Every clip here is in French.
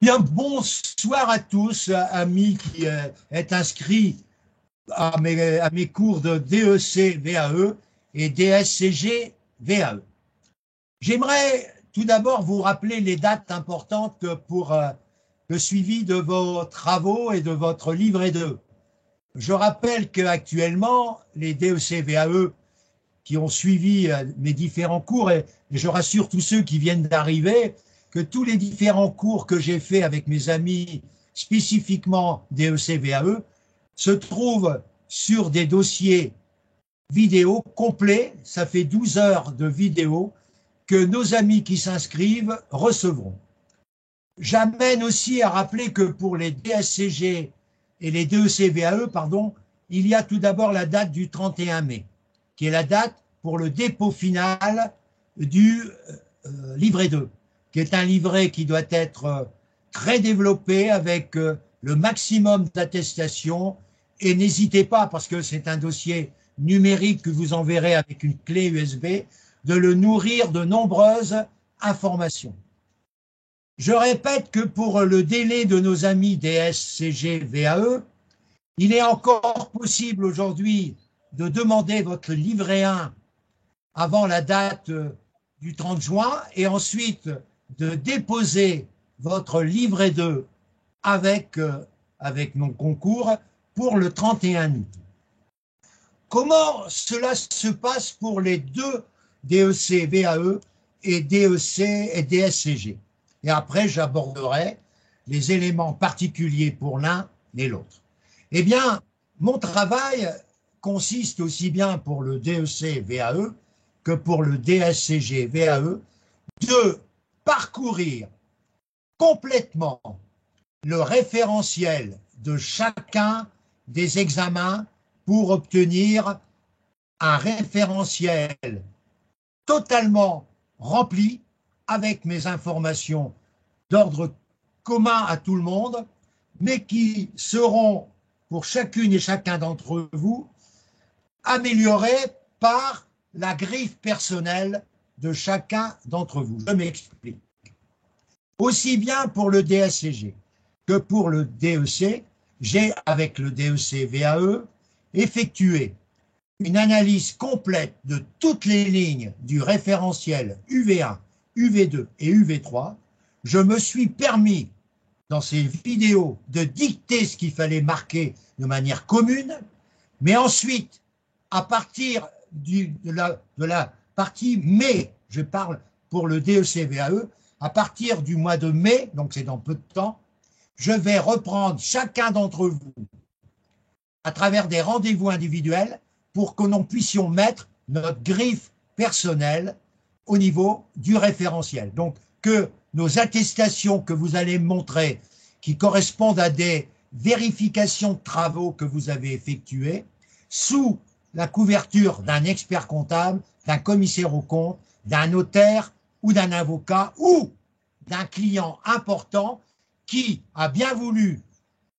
Bien, bonsoir à tous, amis qui êtes inscrits à mes cours de DEC VAE et DSCG VAE. J'aimerais tout d'abord vous rappeler les dates importantes pour le suivi de vos travaux et de votre livret 2. Je rappelle qu'actuellement, les DEC VAE qui ont suivi mes différents cours, et je rassure tous ceux qui viennent d'arriver, que tous les différents cours que j'ai faits avec mes amis, spécifiquement DEC VAE, se trouvent sur des dossiers vidéo complets. Ça fait 12 heures de vidéo que nos amis qui s'inscrivent recevront. J'amène aussi à rappeler que pour les DSCG et les DEC VAE, il y a tout d'abord la date du 31 mai, qui est la date pour le dépôt final du livret 2, qui est un livret qui doit être très développé avec le maximum d'attestations. Et n'hésitez pas, parce que c'est un dossier numérique que vous enverrez avec une clé USB, de le nourrir de nombreuses informations. Je répète que pour le délai de nos amis DSCG VAE, il est encore possible aujourd'hui de demander votre livret 1 avant la date du 30 juin et ensuite de déposer votre livret 2 avec mon concours pour le 31 août. Comment cela se passe pour les deux DEC VAE et DEC et DSCG? Et après, j'aborderai les éléments particuliers pour l'un et l'autre. Eh bien, mon travail consiste aussi bien pour le DEC VAE que pour le DSCG VAE de parcourir complètement le référentiel de chacun des examens pour obtenir un référentiel totalement rempli avec mes informations d'ordre commun à tout le monde, mais qui seront pour chacune et chacun d'entre vous améliorées par la griffe personnelle de chacun d'entre vous. Je m'explique. Aussi bien pour le DSCG que pour le DEC, j'ai, avec le DEC VAE, effectué une analyse complète de toutes les lignes du référentiel UV1, UV2 et UV3. Je me suis permis, dans ces vidéos, de dicter ce qu'il fallait marquer de manière commune, mais ensuite, à partir de la partie mai, je parle pour le DEC VAE, à partir du mois de mai, donc c'est dans peu de temps, je vais reprendre chacun d'entre vous à travers des rendez-vous individuels pour que nous puissions mettre notre griffe personnelle au niveau du référentiel. Donc, que nos attestations que vous allez montrer, qui correspondent à des vérifications de travaux que vous avez effectuées, sous la couverture d'un expert comptable, d'un commissaire aux comptes, d'un notaire ou d'un avocat ou d'un client important qui a bien voulu,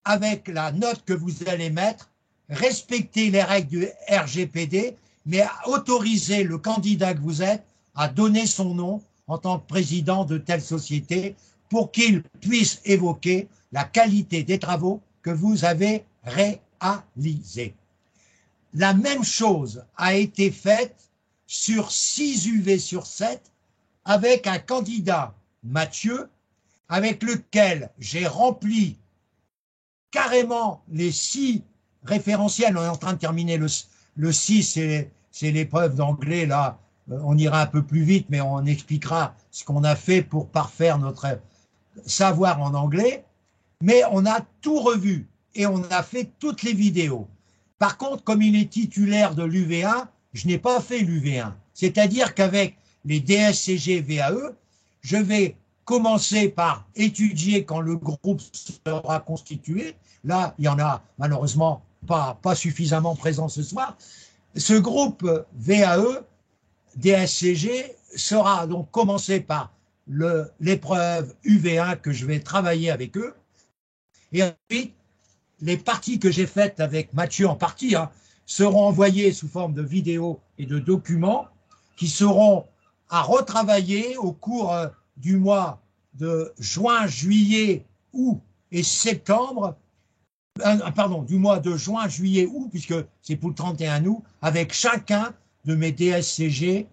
avec la note que vous allez mettre, respecter les règles du RGPD, mais autoriser le candidat que vous êtes à donner son nom en tant que président de telle société pour qu'il puisse évoquer la qualité des travaux que vous avez réalisés. La même chose a été faite sur 6 UV sur 7 avec un candidat, Mathieu, avec lequel j'ai rempli carrément les 6 référentiels. On est en train de terminer le 6, c'est l'épreuve d'anglais, là, on ira un peu plus vite, mais on expliquera ce qu'on a fait pour parfaire notre savoir en anglais. Mais on a tout revu et on a fait toutes les vidéos. Par contre, comme il est titulaire de l'UV1, je n'ai pas fait l'UV1. C'est-à-dire qu'avec les DSCG VAE, je vais commencer par étudier quand le groupe sera constitué. Là, il y en a malheureusement pas suffisamment présent ce soir. Ce groupe VAE, DSCG, sera donc commencé par l'épreuve UV1 que je vais travailler avec eux. Et ensuite, les parties que j'ai faites avec Mathieu en partie seront envoyées sous forme de vidéos et de documents qui seront à retravailler au cours du mois de juin, juillet août et septembre, pardon, du mois de juin, juillet, août, puisque c'est pour le 31 août, avec chacun de mes DSCG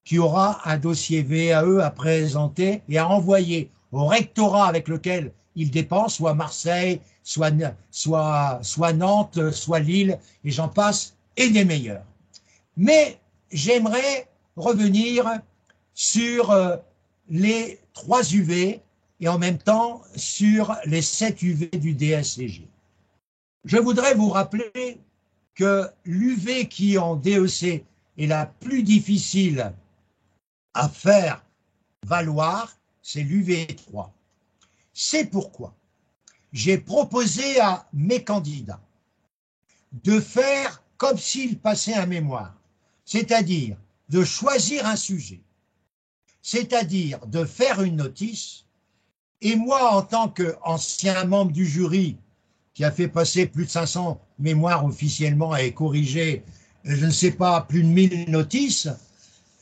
qui aura un dossier VAE à présenter et à envoyer au rectorat avec lequel il dépend, soit Marseille, soit Nantes, soit Lille, et j'en passe, et des meilleurs. Mais j'aimerais revenir sur les 3 UV et en même temps sur les 7 UV du DSCG. Je voudrais vous rappeler que l'UV qui en DEC est la plus difficile à faire valoir, c'est l'UV3. C'est pourquoi j'ai proposé à mes candidats de faire comme s'ils passaient un mémoire, c'est-à-dire de choisir un sujet, c'est-à-dire de faire une notice, et moi, en tant qu'ancien membre du jury, qui a fait passer plus de 500 mémoires officiellement et corrigé, je ne sais pas, plus de 1000 notices,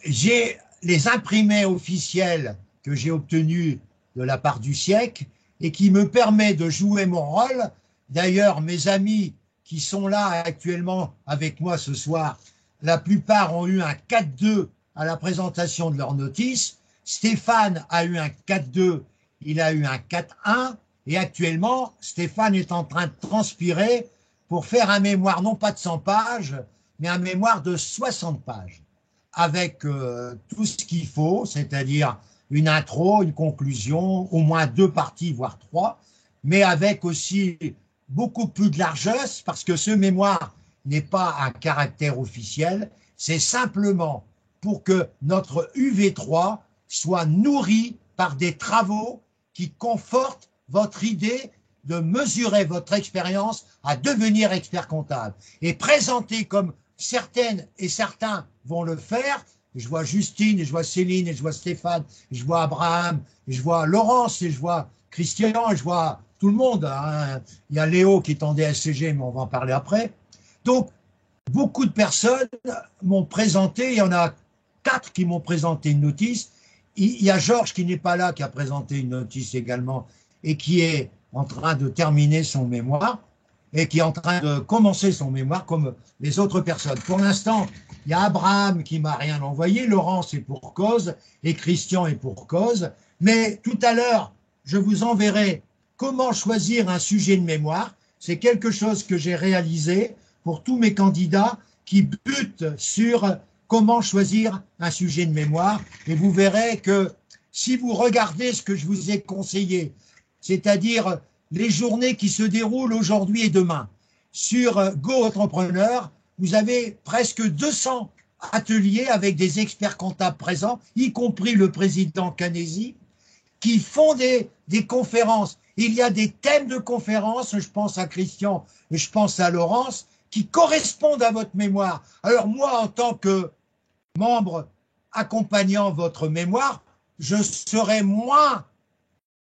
j'ai les imprimés officiels que j'ai obtenus de la part du siècle et qui me permet de jouer mon rôle. D'ailleurs, mes amis qui sont là actuellement avec moi ce soir, la plupart ont eu un 4-2 à la présentation de leur notice. Stéphane a eu un 4-2, il a eu un 4-1, et actuellement, Stéphane est en train de transpirer pour faire un mémoire, non pas de 100 pages, mais un mémoire de 60 pages, avec tout ce qu'il faut, c'est-à-dire une intro, une conclusion, au moins 2 parties, voire 3, mais avec aussi beaucoup plus de largesse, parce que ce mémoire n'est pas un caractère officiel, c'est simplement pour que notre UV3 soit nourri par des travaux qui confortent votre idée de mesurer votre expérience à devenir expert comptable. Et présenter comme certaines et certains vont le faire, je vois Justine, et je vois Céline, et je vois Stéphane, et je vois Abraham, et je vois Laurence, et je vois Christian, et je vois tout le monde. Hein. Il y a Léo qui est en DSCG, mais on va en parler après. Donc, beaucoup de personnes m'ont présenté, il y en a 4 qui m'ont présenté une notice. Il y a Georges qui n'est pas là, qui a présenté une notice également, et qui est en train de terminer son mémoire, et qui est en train de commencer son mémoire comme les autres personnes. Pour l'instant, il y a Abraham qui m'a rien envoyé, Laurence est pour cause, et Christian est pour cause, mais tout à l'heure, je vous enverrai comment choisir un sujet de mémoire. C'est quelque chose que j'ai réalisé pour tous mes candidats qui butent sur comment choisir un sujet de mémoire, et vous verrez que si vous regardez ce que je vous ai conseillé, c'est-à-dire les journées qui se déroulent aujourd'hui et demain, sur Go Entrepreneur, vous avez presque 200 ateliers avec des experts comptables présents, y compris le président Canesi, qui font des conférences. Il y a des thèmes de conférences, je pense à Christian et je pense à Laurence, qui correspondent à votre mémoire. Alors moi, en tant que membre accompagnant votre mémoire, je serai moins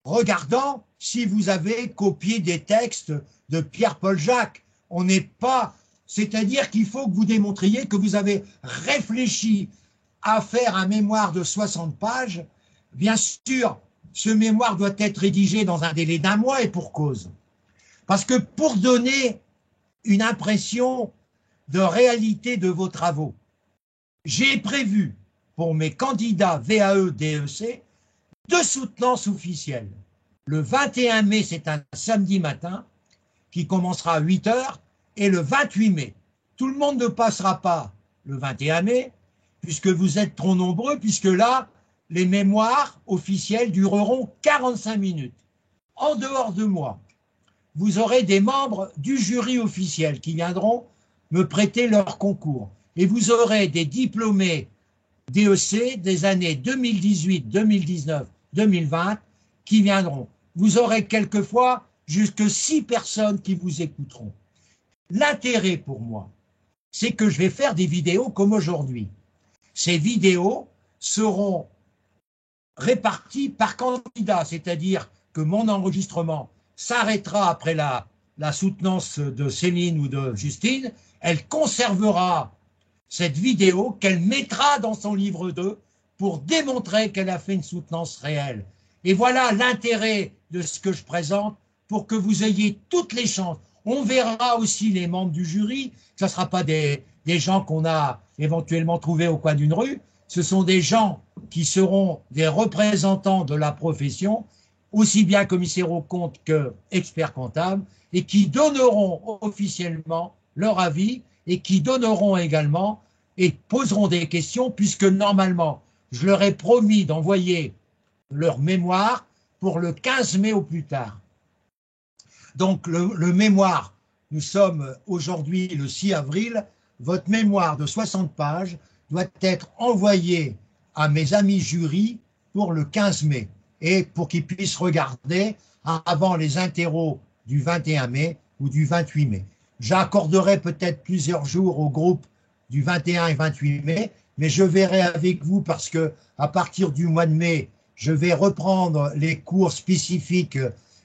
regardant si vous avez copié des textes de Pierre-Paul Jacques. On n'est pas... C'est-à-dire qu'il faut que vous démontriez que vous avez réfléchi à faire un mémoire de 60 pages. Bien sûr, ce mémoire doit être rédigé dans un délai d'1 mois et pour cause. Parce que pour donner une impression de réalité de vos travaux, j'ai prévu pour mes candidats VAE-DEC 2 soutenances officielles. Le 21 mai, c'est un samedi matin, qui commencera à 8 heures, et le 28 mai. Tout le monde ne passera pas le 21 mai, puisque vous êtes trop nombreux, puisque là, les mémoires officielles dureront 45 minutes. En dehors de moi, vous aurez des membres du jury officiel qui viendront me prêter leur concours. Et vous aurez des diplômés DEC des années 2018, 2019, 2020 qui viendront. Vous aurez quelquefois jusque 6 personnes qui vous écouteront. L'intérêt pour moi, c'est que je vais faire des vidéos comme aujourd'hui. Ces vidéos seront réparties par candidat, c'est-à-dire que mon enregistrement s'arrêtera après la soutenance de Céline ou de Justine. Elle conservera cette vidéo qu'elle mettra dans son livre 2 pour démontrer qu'elle a fait une soutenance réelle. Et voilà l'intérêt de ce que je présente pour que vous ayez toutes les chances. On verra aussi les membres du jury, ce ne sera pas des gens qu'on a éventuellement trouvés au coin d'une rue, ce sont des gens qui seront des représentants de la profession, aussi bien commissaires aux comptes que experts comptables, et qui donneront officiellement leur avis et qui donneront également et poseront des questions, puisque normalement, je leur ai promis d'envoyer leur mémoire pour le 15 mai au plus tard. Donc le mémoire, nous sommes aujourd'hui le 6 avril, votre mémoire de 60 pages doit être envoyé à mes amis jurys pour le 15 mai et pour qu'ils puissent regarder avant les interros du 21 mai ou du 28 mai. J'accorderai peut-être plusieurs jours au groupe du 21 et 28 mai, mais je verrai avec vous parce que à partir du mois de mai, je vais reprendre les cours spécifiques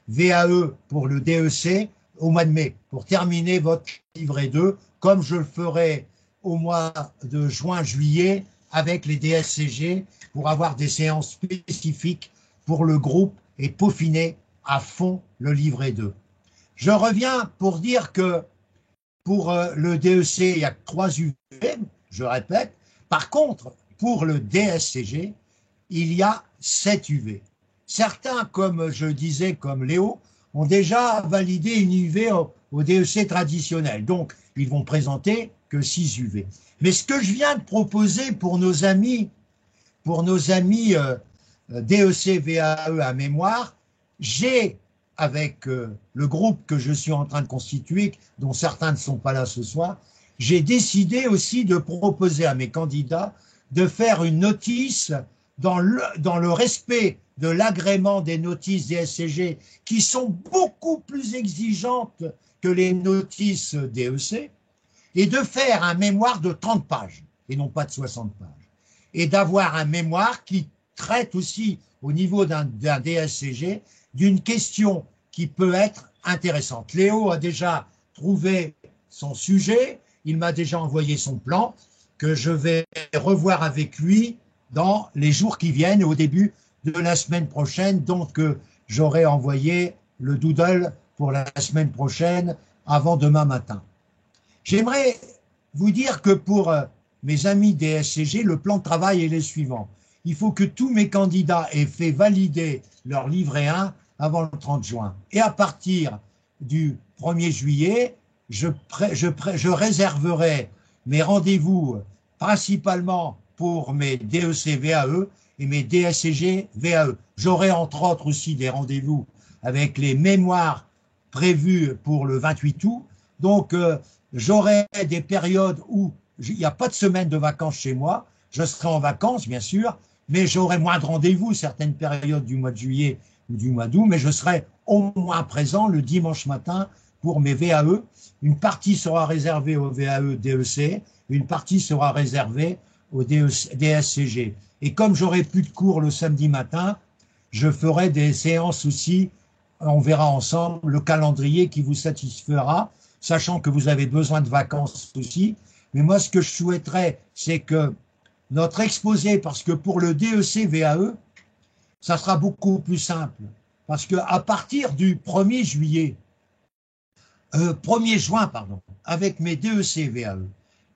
VAE pour le DEC au mois de mai pour terminer votre livret 2, comme je le ferai au mois de juin-juillet avec les DSCG pour avoir des séances spécifiques pour le groupe et peaufiner à fond le livret 2. Je reviens pour dire que pour le DEC, il y a 3 UV, je répète. Par contre, pour le DSCG, il y a 7 UV. Certains, comme je disais, comme Léo, ont déjà validé une UV au DEC traditionnel. Donc, ils vont présenter que 6 UV. Mais ce que je viens de proposer pour nos amis DEC VAE à mémoire, j'ai, avec le groupe que je suis en train de constituer, dont certains ne sont pas là ce soir, j'ai décidé aussi de proposer à mes candidats de faire une notice dans le respect de l'agrément des notices DSCG qui sont beaucoup plus exigeantes que les notices DEC et de faire un mémoire de 30 pages et non pas de 60 pages et d'avoir un mémoire qui traite aussi au niveau d'un DSCG d'une question qui peut être intéressante. Léo a déjà trouvé son sujet, il m'a déjà envoyé son plan que je vais revoir avec lui dans les jours qui viennent, au début de la semaine prochaine. Donc, j'aurai envoyé le doodle pour la semaine prochaine, avant demain matin. J'aimerais vous dire que pour mes amis DSCG, le plan de travail est le suivant. Il faut que tous mes candidats aient fait valider leur livret 1 avant le 30 juin. Et à partir du 1er juillet, je réserverai mes rendez-vous principalement pour mes DEC VAE et mes DSCG VAE. J'aurai entre autres aussi des rendez-vous avec les mémoires prévues pour le 28 août. Donc, j'aurai des périodes où il n'y a pas de semaine de vacances chez moi. Je serai en vacances, bien sûr, mais j'aurai moins de rendez-vous certaines périodes du mois de juillet ou du mois d'août, mais je serai au moins présent le dimanche matin pour mes VAE. Une partie sera réservée aux VAE DEC, une partie sera réservée au DSCG. Et comme j'aurai plus de cours le samedi matin, je ferai des séances aussi, on verra ensemble le calendrier qui vous satisfera, sachant que vous avez besoin de vacances aussi. Mais moi, ce que je souhaiterais, c'est que notre exposé, parce que pour le DEC VAE, ça sera beaucoup plus simple. Parce qu'à partir du 1er juillet, 1er juin, pardon, avec mes DEC VAE,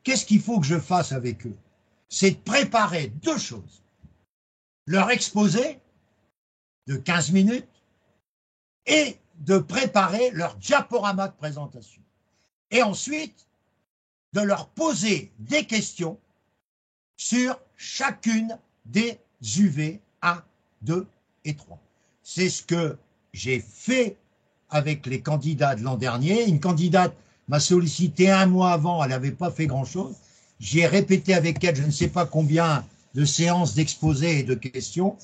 qu'est-ce qu'il faut que je fasse avec eux? C'est de préparer 2 choses. Leur exposé de 15 minutes et de préparer leur diaporama de présentation. Et ensuite, de leur poser des questions sur chacune des UV 1, 2 et 3. C'est ce que j'ai fait avec les candidats de l'an dernier. Une candidate m'a sollicité 1 mois avant, elle n'avait pas fait grand-chose. J'ai répété avec elle je ne sais pas combien de séances d'exposés et de questions,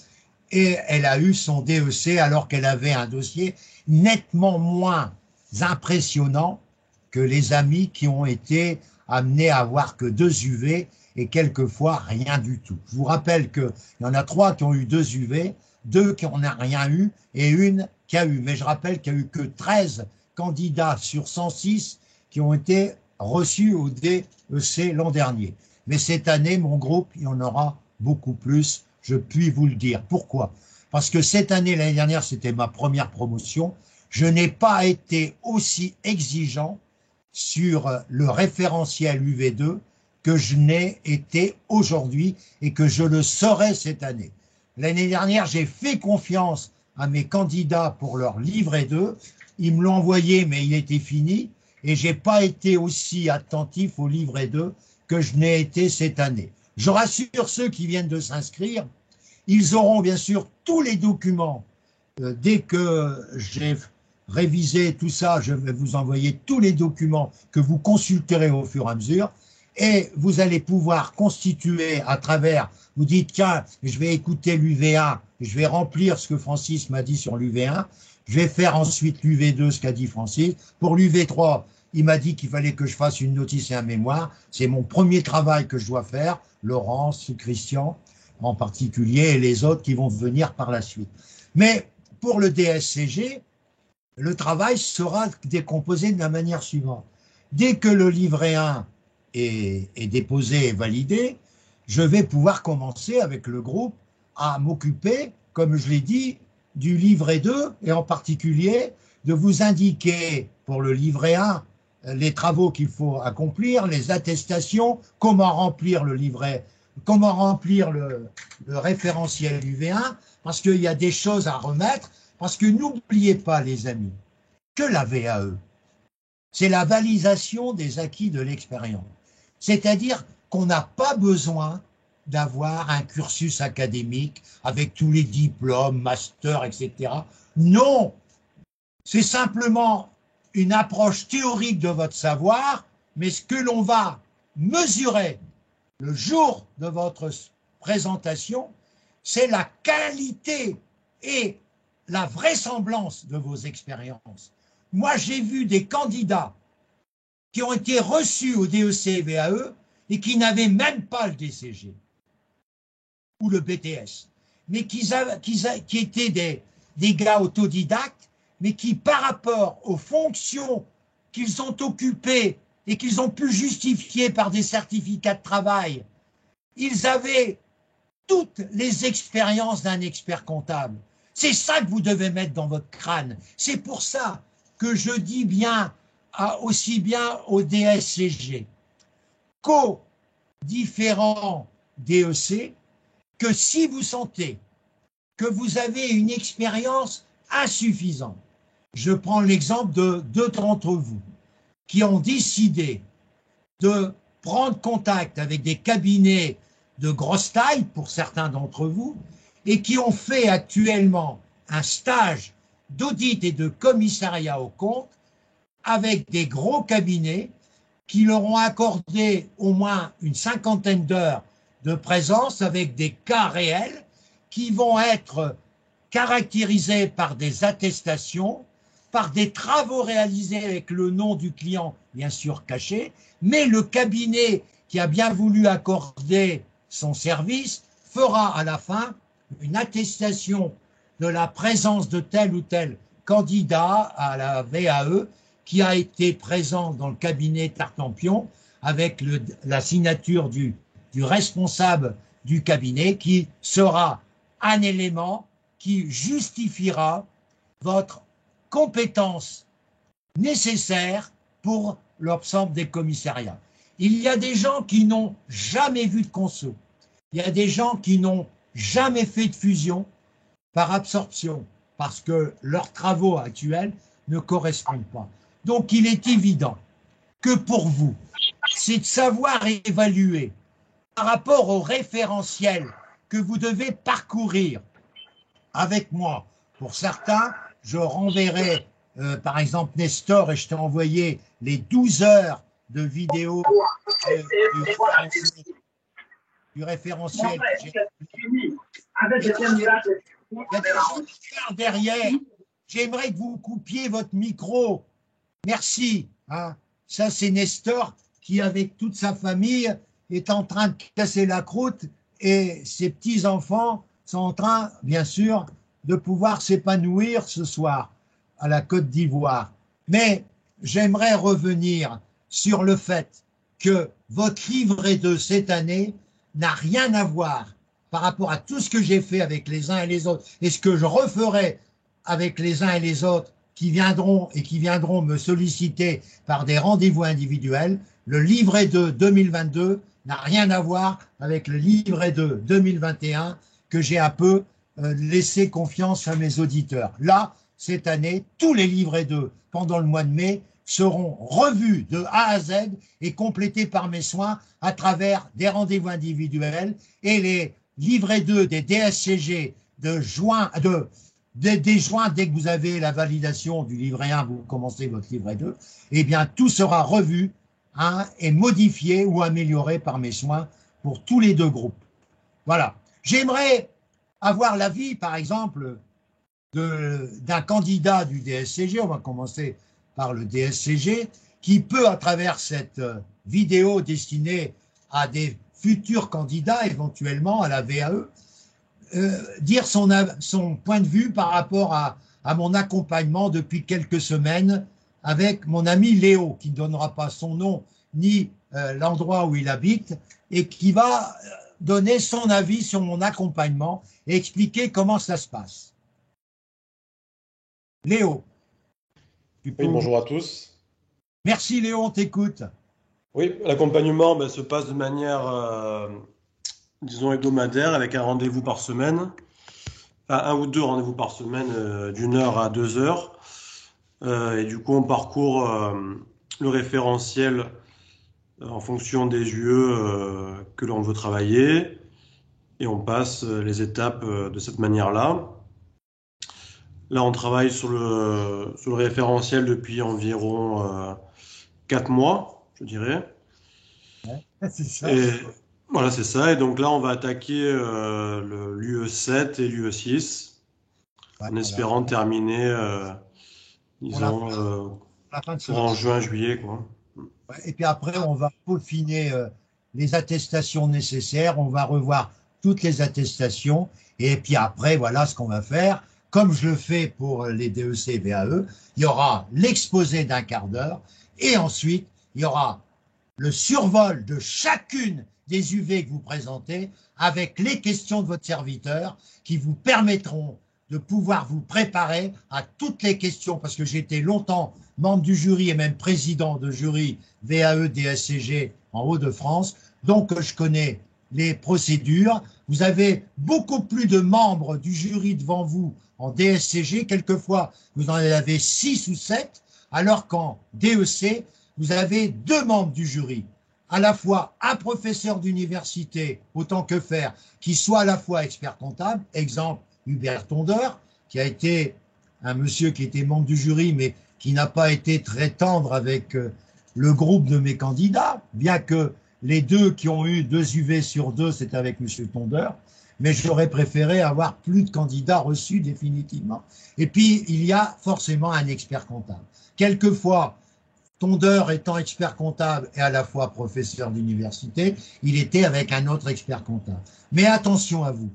et elle a eu son DEC alors qu'elle avait un dossier nettement moins impressionnant que les amis qui ont été amenés à avoir que 2 UV et quelquefois rien du tout. Je vous rappelle qu'il y en a 3 qui ont eu 2 UV, 2 qui n'ont rien eu et 1 qui a eu. Mais je rappelle qu'il n'y a eu que 13 candidats sur 106 qui ont été reçus au DEC l'an dernier. Mais cette année, mon groupe, il y en aura beaucoup plus, je puis vous le dire. Pourquoi? Parce que cette année, l'année dernière, c'était ma première promotion. Je n'ai pas été aussi exigeant sur le référentiel UV2 que je n'ai été aujourd'hui et que je le serai cette année. L'année dernière, j'ai fait confiance à mes candidats pour leur livret 2. Ils me l'ont envoyé, mais il était fini. Et je n'ai pas été aussi attentif au livret 2 que je n'ai été cette année. Je rassure ceux qui viennent de s'inscrire, ils auront bien sûr tous les documents. Dès que j'ai révisé tout ça, je vais vous envoyer tous les documents que vous consulterez au fur et à mesure. Et vous allez pouvoir constituer à travers, vous dites, tiens, je vais écouter l'UV1, je vais remplir ce que Francis m'a dit sur l'UV1, je vais faire ensuite l'UV2, ce qu'a dit Francis. Pour l'UV3, il m'a dit qu'il fallait que je fasse une notice et un mémoire. C'est mon premier travail que je dois faire, Laurence, Christian en particulier, et les autres qui vont venir par la suite. Mais pour le DSCG, le travail sera décomposé de la manière suivante. Dès que le livret 1 est déposé et validé, je vais pouvoir commencer avec le groupe à m'occuper, comme je l'ai dit, du livret 2 et en particulier de vous indiquer pour le livret 1 les travaux qu'il faut accomplir, les attestations, comment remplir le livret, comment remplir le référentiel UV1, parce qu'il y a des choses à remettre, parce que n'oubliez pas les amis, que la VAE, c'est la validation des acquis de l'expérience. C'est-à-dire qu'on n'a pas besoin d'avoir un cursus académique avec tous les diplômes, masters, etc. Non, c'est simplement une approche théorique de votre savoir, mais ce que l'on va mesurer le jour de votre présentation, c'est la qualité et la vraisemblance de vos expériences. Moi, j'ai vu des candidats qui ont été reçus au DEC-VAE et qui n'avaient même pas le DCG ou le BTS, mais qui étaient des gars autodidactes, mais qui, par rapport aux fonctions qu'ils ont occupées et qu'ils ont pu justifier par des certificats de travail, ils avaient toutes les expériences d'un expert comptable. C'est ça que vous devez mettre dans votre crâne. C'est pour ça que je dis bien, aussi bien au DSCG qu'aux différents DEC, que si vous sentez que vous avez une expérience insuffisante, je prends l'exemple de deux d'entre vous qui ont décidé de prendre contact avec des cabinets de grosse taille, pour certains d'entre vous, et qui ont fait actuellement un stage d'audit et de commissariat aux comptes avec des gros cabinets qui leur ont accordé au moins une cinquantaine d'heures de présence avec des cas réels qui vont être caractérisés par des attestations, par des travaux réalisés avec le nom du client, bien sûr caché, mais le cabinet qui a bien voulu accorder son service fera à la fin une attestation de la présence de tel ou tel candidat à la VAE qui a été présent dans le cabinet Tartampion avec la signature du responsable du cabinet qui sera un élément qui justifiera votre compétence nécessaire pour l'ensemble des commissariats. Il y a des gens qui n'ont jamais vu de conso. Il y a des gens qui n'ont jamais fait de fusion par absorption parce que leurs travaux actuels ne correspondent pas. Donc il est évident que pour vous, c'est de savoir évaluer par rapport au référentiel que vous devez parcourir avec moi. Pour certains, je renverrai par exemple Nestor et je t'ai envoyé les 12 heures de vidéo du référentiel. Il y a des gens qui parlent derrière. J'aimerais que vous coupiez votre micro. Merci. Hein. Ça, c'est Nestor qui, avec toute sa famille, est en train de casser la croûte et ses petits-enfants sont en train, bien sûr, de pouvoir s'épanouir ce soir à la Côte d'Ivoire. Mais j'aimerais revenir sur le fait que votre livret de cette année n'a rien à voir par rapport à tout ce que j'ai fait avec les uns et les autres et ce que je referai avec les uns et les autres qui viendront me solliciter par des rendez-vous individuels, le livret 2 2022 n'a rien à voir avec le livret 2 2021 que j'ai un peu laissé confiance à mes auditeurs. Là, cette année, tous les livrets 2 pendant le mois de mai seront revus de A à Z et complétés par mes soins à travers des rendez-vous individuels, et les livrets 2 des DSCG de juin, dès juin, dès que vous avez la validation du livret 1, vous commencez votre livret 2, eh bien tout sera revu et modifié ou amélioré par mes soins pour tous les deux groupes. Voilà. J'aimerais avoir l'avis, par exemple, d'un candidat du DSCG, on va commencer par le DSCG, qui peut, à travers cette vidéo destinée à des futurs candidats, éventuellement à la VAE, dire son point de vue par rapport à mon accompagnement depuis quelques semaines avec mon ami Léo, qui ne donnera pas son nom ni l'endroit où il habite, et qui va donner son avis sur mon accompagnement et expliquer comment ça se passe. Léo. Oui, bonjour à tous. Merci Léo, on t'écoute. Oui, l'accompagnement se passe de manière, disons, hebdomadaire, avec un rendez-vous par semaine, enfin un ou deux rendez-vous par semaine d'1 heure à 2 heures. Et du coup, on parcourt le référentiel en fonction des UE que l'on veut travailler, et on passe les étapes de cette manière-là. Là, on travaille sur le référentiel depuis environ 4 mois, je dirais. Ouais, c'est ça. Et voilà, c'est ça. Et donc là, on va attaquer l'UE7 et l'UE6 Ouais, en voilà. espérant terminer, Pour la disons, fin de courant semaine. juin, juillet, quoi. Ouais, et puis après, on va peaufiner les attestations nécessaires, on va revoir toutes les attestations, et puis après, voilà ce qu'on va faire. Comme je le fais pour les DEC et VAE, il y aura l'exposé d'un quart d'heure, et ensuite, il y aura le survol de chacune des UV que vous présentez avec les questions de votre serviteur qui vous permettront de pouvoir vous préparer à toutes les questions, parce que j'ai été longtemps membre du jury et même président de jury VAE DSCG en Hauts-de-France, donc je connais les procédures. Vous avez beaucoup plus de membres du jury devant vous en DSCG, quelquefois vous en avez 6 ou 7, alors qu'en DEC, vous avez 2 membres du jury, à la fois un professeur d'université, autant que faire, qui soit à la fois expert comptable, exemple Hubert Tondeur, qui a été un monsieur qui était membre du jury, mais qui n'a pas été très tendre avec le groupe de mes candidats, bien que les deux qui ont eu 2 UV sur 2, c'était avec monsieur Tondeur, mais j'aurais préféré avoir plus de candidats reçus définitivement. Et puis, il y a forcément un expert comptable. Quelquefois, Tondeur étant expert comptable et à la fois professeur d'université, il était avec un autre expert comptable. Mais attention à vous,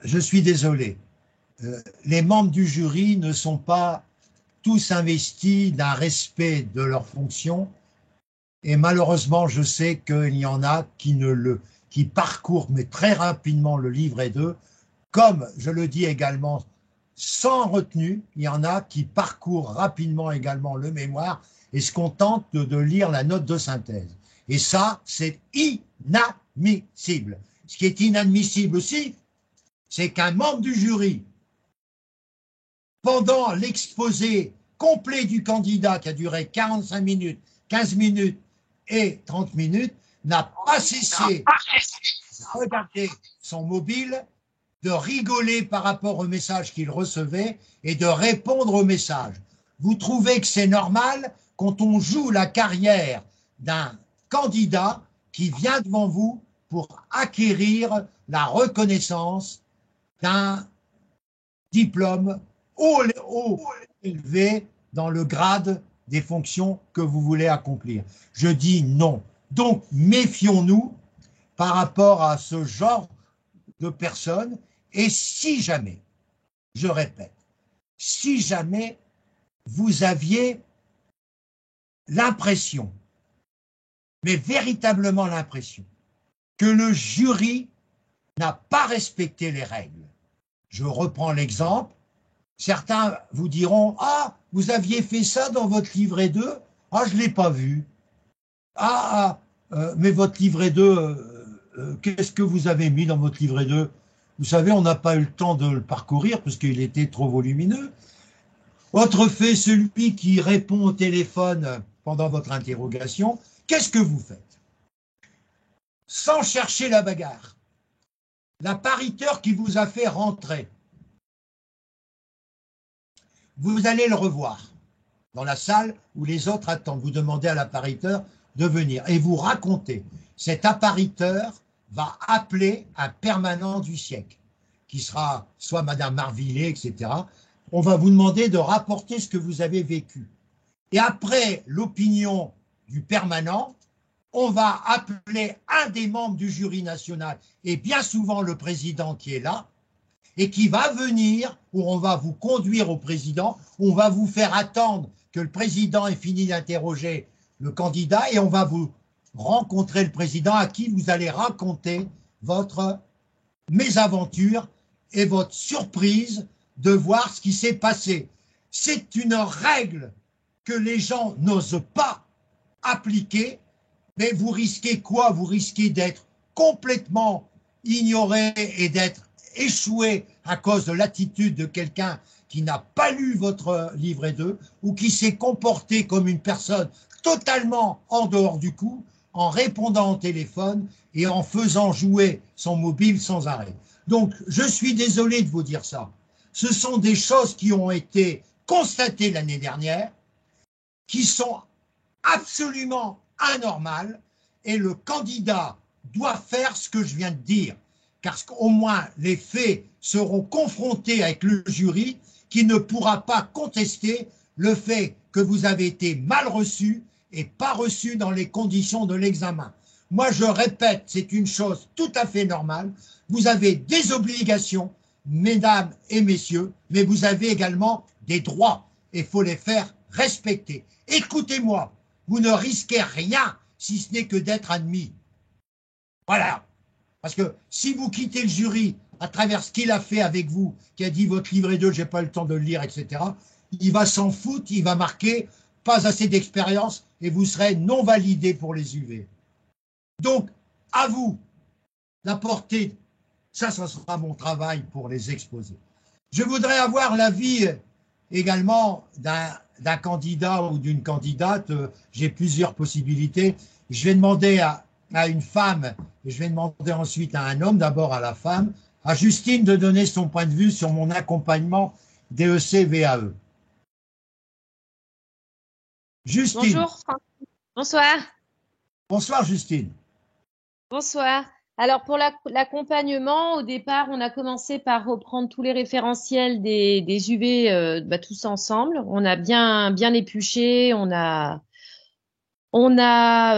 je suis désolé, les membres du jury ne sont pas tous investis d'un respect de leur fonction, et malheureusement, je sais qu'il y en a qui parcourent mais très rapidement le livret 2, comme je le dis également, sans retenue, il y en a qui parcourent rapidement également le mémoire et se contentent de lire la note de synthèse. Et ça, c'est inadmissible. Ce qui est inadmissible aussi, c'est qu'un membre du jury, pendant l'exposé complet du candidat qui a duré 45 minutes, 15 minutes et 30 minutes, n'a pas cessé de regarder son mobile, de rigoler par rapport au message qu'il recevait et de répondre au message. Vous trouvez que c'est normal quand on joue la carrière d'un candidat qui vient devant vous pour acquérir la reconnaissance d'un diplôme haut élevé dans le grade des fonctions que vous voulez accomplir. Je dis non. Donc, méfions-nous par rapport à ce genre de personnes. Et si jamais, je répète, si jamais vous aviez l'impression, mais véritablement l'impression, que le jury n'a pas respecté les règles, je reprends l'exemple Certains vous diront, ah, vous aviez fait ça dans votre livret 2? Ah, je ne l'ai pas vu. Ah, mais votre livret 2, qu'est-ce que vous avez mis dans votre livret 2? Vous savez, on n'a pas eu le temps de le parcourir parce qu'il était trop volumineux. Autre fait, celui qui répond au téléphone pendant votre interrogation, qu'est-ce que vous faites? Sans chercher la bagarre, l'appariteur qui vous a fait rentrer, vous allez le revoir dans la salle où les autres attendent. Vous demandez à l'appariteur de venir et vous racontez. Cet appariteur va appeler un permanent du siècle, qui sera soit Madame Marvillet, etc. On va vous demander de rapporter ce que vous avez vécu. Et après l'opinion du permanent, on va appeler un des membres du jury national, et bien souvent le président qui est là, et qui va venir, où on va vous conduire au président, on va vous faire attendre que le président ait fini d'interroger le candidat, et on va vous rencontrer le président à qui vous allez raconter votre mésaventure et votre surprise de voir ce qui s'est passé. C'est une règle que les gens n'osent pas appliquer, mais vous risquez quoi? Vous risquez d'être complètement ignoré et d'être échoué à cause de l'attitude de quelqu'un qui n'a pas lu votre livret 2 ou qui s'est comporté comme une personne totalement en dehors du coup, en répondant au téléphone et en faisant jouer son mobile sans arrêt. Donc, je suis désolé de vous dire ça. Ce sont des choses qui ont été constatées l'année dernière, qui sont absolument anormales, et le candidat doit faire ce que je viens de dire, car au moins les faits seront confrontés avec le jury qui ne pourra pas contester le fait que vous avez été mal reçu et pas reçu dans les conditions de l'examen. Moi, je répète, c'est une chose tout à fait normale. Vous avez des obligations, mesdames et messieurs, mais vous avez également des droits et il faut les faire respecter. Écoutez-moi, vous ne risquez rien si ce n'est que d'être admis. Voilà. Parce que si vous quittez le jury à travers ce qu'il a fait avec vous, qui a dit votre livret 2, j'ai pas eu le temps de le lire, etc., il va s'en foutre, il va marquer pas assez d'expérience et vous serez non validé pour les UV. Donc, à vous d'apporter, ça sera mon travail pour les exposer. Je voudrais avoir l'avis également d'un candidat ou d'une candidate. J'ai plusieurs possibilités. Je vais demander à une femme et je vais demander ensuite à un homme, d'abord à la femme, à Justine de donner son point de vue sur mon accompagnement DEC-VAE. Justine. Bonjour. Bonsoir. Bonsoir Justine. Bonsoir. Alors pour l'accompagnement, au départ, on a commencé par reprendre tous les référentiels des UV tous ensemble. On a bien épluché, on a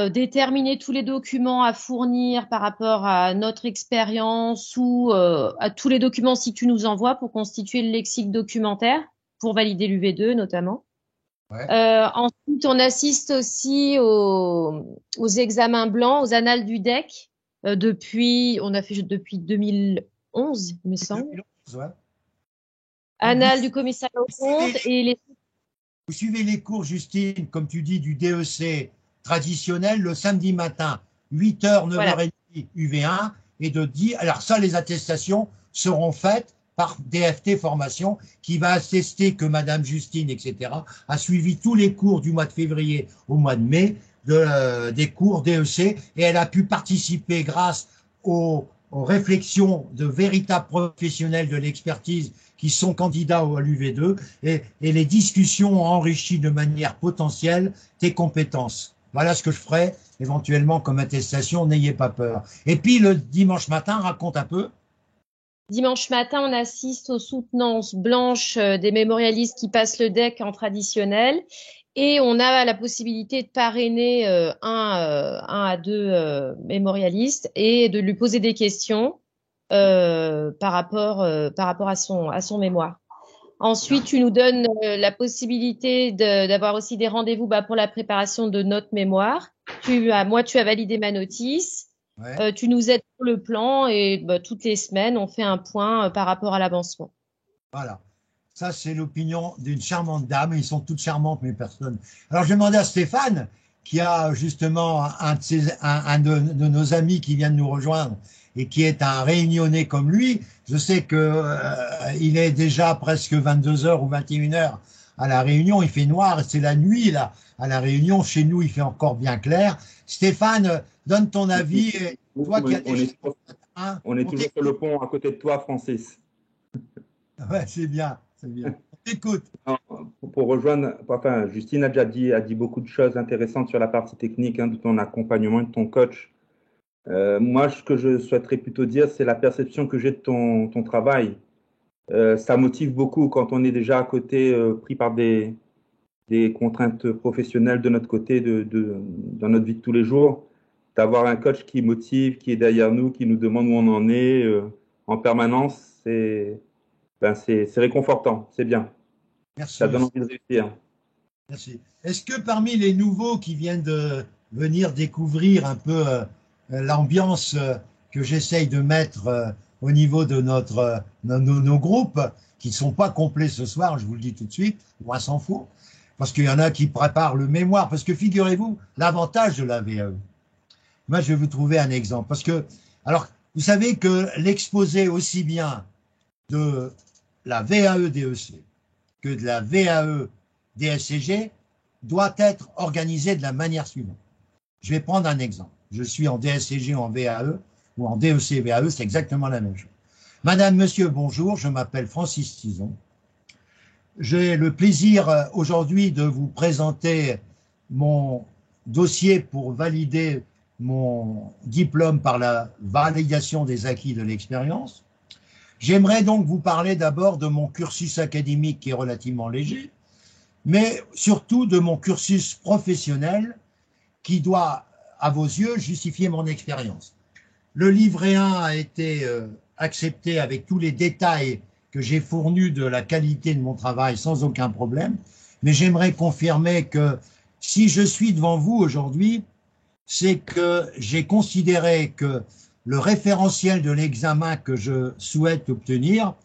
déterminé tous les documents à fournir par rapport à notre expérience ou à tous les documents si tu nous envoies pour constituer le lexique documentaire, pour valider l'UV2 notamment. Ouais. Ensuite, on assiste aussi aux examens blancs, aux annales du DEC. On a fait depuis 2011, il me semble. 2011, ouais. Annales du commissariat aux comptes et Vous suivez les cours, Justine, comme tu dis, du DEC traditionnel le samedi matin, 8h, 9h30, voilà. UV1, et de 10. Alors ça, les attestations seront faites par DFT Formation, qui va attester que Madame Justine, etc., a suivi tous les cours du mois de février au mois de mai, des cours DEC, et elle a pu participer grâce aux réflexions de véritables professionnels de l'expertise qui sont candidats à l'UV2, et les discussions ont enrichi de manière potentielle tes compétences. Voilà ce que je ferai éventuellement comme attestation, n'ayez pas peur. Et puis le dimanche matin, raconte un peu. Dimanche matin, on assiste aux soutenances blanches des mémorialistes qui passent le DEC en traditionnel. Et on a la possibilité de parrainer un à deux mémorialistes et de lui poser des questions par rapport à son mémoire. Ensuite, tu nous donnes la possibilité d'avoir aussi des rendez-vous pour la préparation de notre mémoire. Moi, tu as validé ma notice. Ouais. Tu nous aides pour le plan et toutes les semaines, on fait un point par rapport à l'avancement. Voilà. Ça, c'est l'opinion d'une charmante dame. Ils sont toutes charmantes, mes personnes. Alors, je vais demander à Stéphane, qui a justement un de nos amis qui vient de nous rejoindre et qui est un réunionnais comme lui. Je sais que il est déjà presque 22 heures ou 21 heures à la Réunion. Il fait noir, c'est la nuit là. À la Réunion, chez nous, il fait encore bien clair. Stéphane, donne ton avis. Toi qui as on est toujours sur le pont à côté de toi, Francis. Ouais, c'est bien, c'est bien. Écoute. Pour rejoindre, enfin, Justine a déjà dit beaucoup de choses intéressantes sur la partie technique de ton accompagnement et de ton coach. Moi, ce que je souhaiterais plutôt dire, c'est la perception que j'ai de ton travail. Ça motive beaucoup quand on est déjà à côté, pris par des contraintes professionnelles de notre côté, dans notre vie de tous les jours, d'avoir un coach qui motive, qui est derrière nous, qui nous demande où on en est en permanence, c'est réconfortant, c'est bien. Merci. Ça donne envie de réussir. Merci. Est-ce que parmi les nouveaux qui viennent de venir découvrir un peu l'ambiance que j'essaye de mettre au niveau de nos groupes, qui ne sont pas complets ce soir, je vous le dis tout de suite, moi s'en fout, parce qu'il y en a qui préparent le mémoire, parce que figurez-vous, l'avantage de la VAE, moi je vais vous trouver un exemple, parce que, alors, vous savez que l'exposé aussi bien de la VAE-DEC que de la VAE-DSCG doit être organisé de la manière suivante. Je vais prendre un exemple. Je suis en DSCG ou en VAE ou en DEC-VAE, c'est exactement la même chose. Madame, monsieur, bonjour, je m'appelle Francis Tison. J'ai le plaisir aujourd'hui de vous présenter mon dossier pour valider mon diplôme par la validation des acquis de l'expérience. J'aimerais donc vous parler d'abord de mon cursus académique qui est relativement léger, mais surtout de mon cursus professionnel qui doit, à vos yeux, justifier mon expérience. Le livret 1 a été accepté avec tous les détails que j'ai fournis de la qualité de mon travail sans aucun problème, mais j'aimerais confirmer que si je suis devant vous aujourd'hui, c'est que j'ai considéré que le référentiel de l'examen que je souhaite obtenir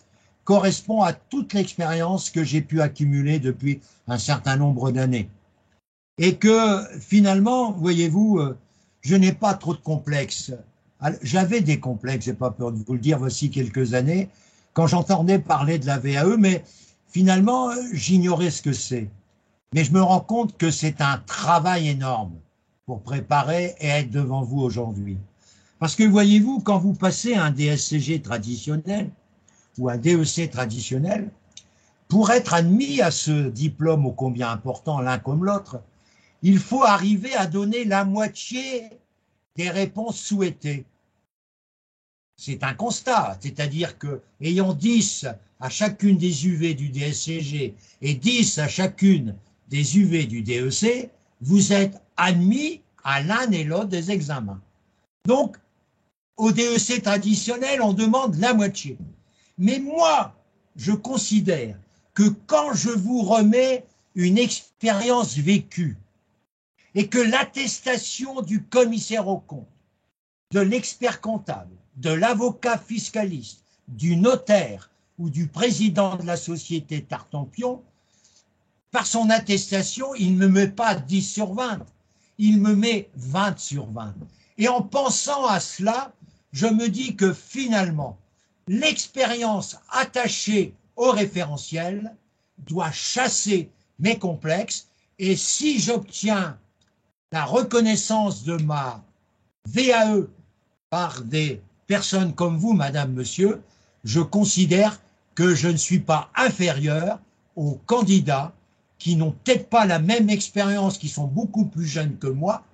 correspond à toute l'expérience que j'ai pu accumuler depuis un certain nombre d'années. Et que finalement, voyez-vous, je n'ai pas trop de complexes. J'avais des complexes, j'ai pas peur de vous le dire, voici quelques années, quand j'entendais parler de la VAE, mais finalement, j'ignorais ce que c'est. Mais je me rends compte que c'est un travail énorme pour préparer et être devant vous aujourd'hui. Parce que voyez-vous, quand vous passez un DSCG traditionnel ou un DEC traditionnel, pour être admis à ce diplôme ô combien important l'un comme l'autre, il faut arriver à donner la moitié des réponses souhaitées. C'est un constat, c'est-à-dire que ayant 10 à chacune des UV du DSCG et 10 à chacune des UV du DEC, vous êtes admis à l'un et l'autre des examens. Donc, au DEC traditionnel, on demande la moitié. Mais moi, je considère que quand je vous remets une expérience vécue et que l'attestation du commissaire aux comptes, de l'expert comptable, de l'avocat fiscaliste, du notaire ou du président de la société Tartampion, par son attestation, il ne me met pas 10 sur 20, il me met 20 sur 20. Et en pensant à cela, je me dis que finalement, l'expérience attachée au référentiel doit chasser mes complexes, et si j'obtiens la reconnaissance de ma VAE par des personnes comme vous, madame, monsieur, je considère que je ne suis pas inférieur aux candidats qui n'ont peut-être pas la même expérience, qui sont beaucoup plus jeunes que moi,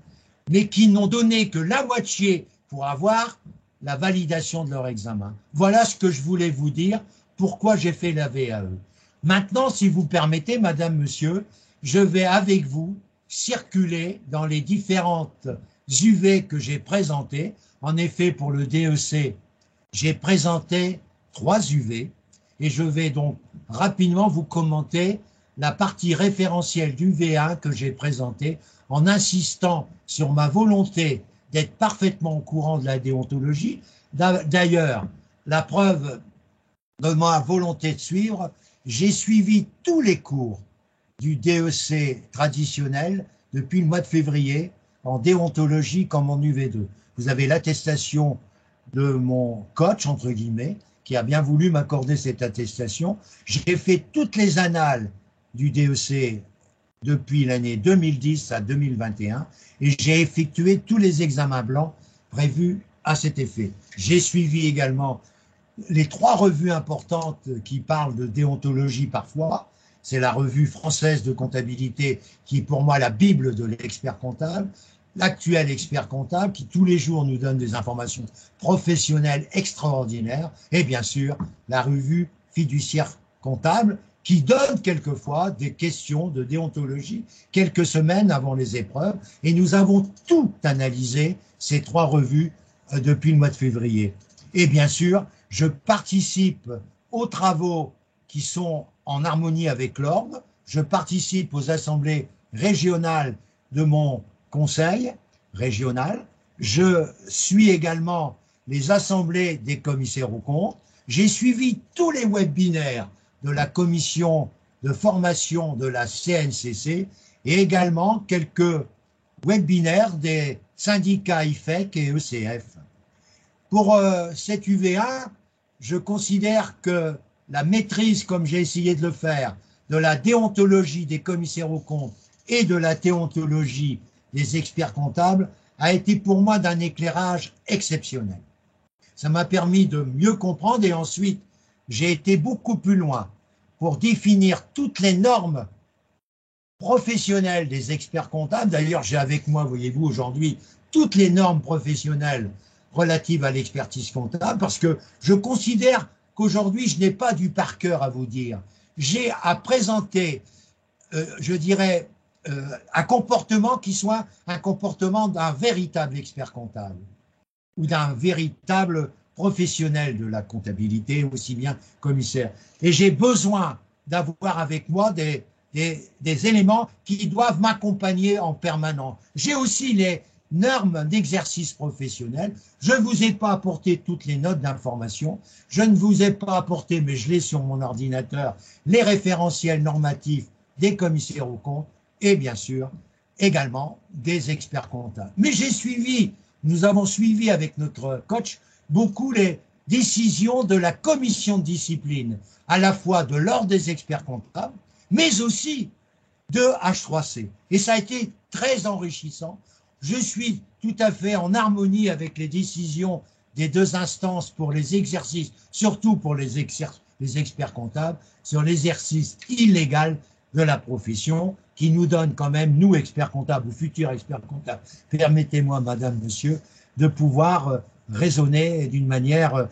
mais qui n'ont donné que la moitié pour avoir la validation de leur examen. Voilà ce que je voulais vous dire, pourquoi j'ai fait la VAE. Maintenant, si vous permettez, madame, monsieur, je vais avec vous circuler dans les différentes UV que j'ai présentées. En effet, pour le DEC, j'ai présenté 3 UV et je vais donc rapidement vous commenter la partie référentielle du V1 que j'ai présentée en insistant sur ma volonté d'être parfaitement au courant de la déontologie. D'ailleurs, la preuve de ma volonté de suivre j'ai suivi tous les cours du DEC traditionnel depuis le mois de février, en déontologie comme en UV2. Vous avez l'attestation de mon coach, entre guillemets, qui a bien voulu m'accorder cette attestation. J'ai fait toutes les annales du DEC depuis l'année 2010 à 2021 et j'ai effectué tous les examens blancs prévus à cet effet. J'ai suivi également les 3 revues importantes qui parlent de déontologie parfois. C'est la revue française de comptabilité qui est pour moi la Bible de l'expert comptable, l'actuel expert comptable qui tous les jours nous donne des informations professionnelles extraordinaires et bien sûr la revue fiduciaire comptable qui donne quelquefois des questions de déontologie quelques semaines avant les épreuves et nous avons tout analysé ces 3 revues depuis le mois de février. Et bien sûr, je participe aux travaux qui sont en harmonie avec l'ordre, je participe aux assemblées régionales de mon conseil régional, je suis également les assemblées des commissaires aux comptes, j'ai suivi tous les webinaires de la commission de formation de la CNCC et également quelques webinaires des syndicats IFEC et ECF. Pour cette UV1, je considère que la maîtrise, comme j'ai essayé de le faire, de la déontologie des commissaires aux comptes et de la déontologie des experts comptables a été pour moi d'un éclairage exceptionnel. Ça m'a permis de mieux comprendre et ensuite j'ai été beaucoup plus loin pour définir toutes les normes professionnelles des experts comptables. D'ailleurs, j'ai avec moi, voyez-vous, aujourd'hui, toutes les normes professionnelles relatives à l'expertise comptable parce que je considère qu'aujourd'hui, je n'ai pas du par cœur à vous dire. J'ai à présenter, je dirais, un comportement qui soit un comportement d'un véritable expert comptable ou d'un véritable professionnel de la comptabilité, aussi bien commissaire. Et j'ai besoin d'avoir avec moi des éléments qui doivent m'accompagner en permanence. J'ai aussi les normes d'exercice professionnel. Je ne vous ai pas apporté toutes les notes d'information. Je ne vous ai pas apporté, mais je l'ai sur mon ordinateur, les référentiels normatifs des commissaires aux comptes et bien sûr également des experts comptables. Mais nous avons suivi avec notre coach beaucoup les décisions de la commission de discipline, à la fois de l'ordre des experts comptables, mais aussi de H3C. Et ça a été très enrichissant. Je suis tout à fait en harmonie avec les décisions des 2 instances pour les exercices, surtout pour les experts comptables, sur l'exercice illégal de la profession, qui nous donne quand même, nous, experts comptables ou futurs experts comptables, permettez-moi, madame, monsieur, de pouvoir raisonner d'une manière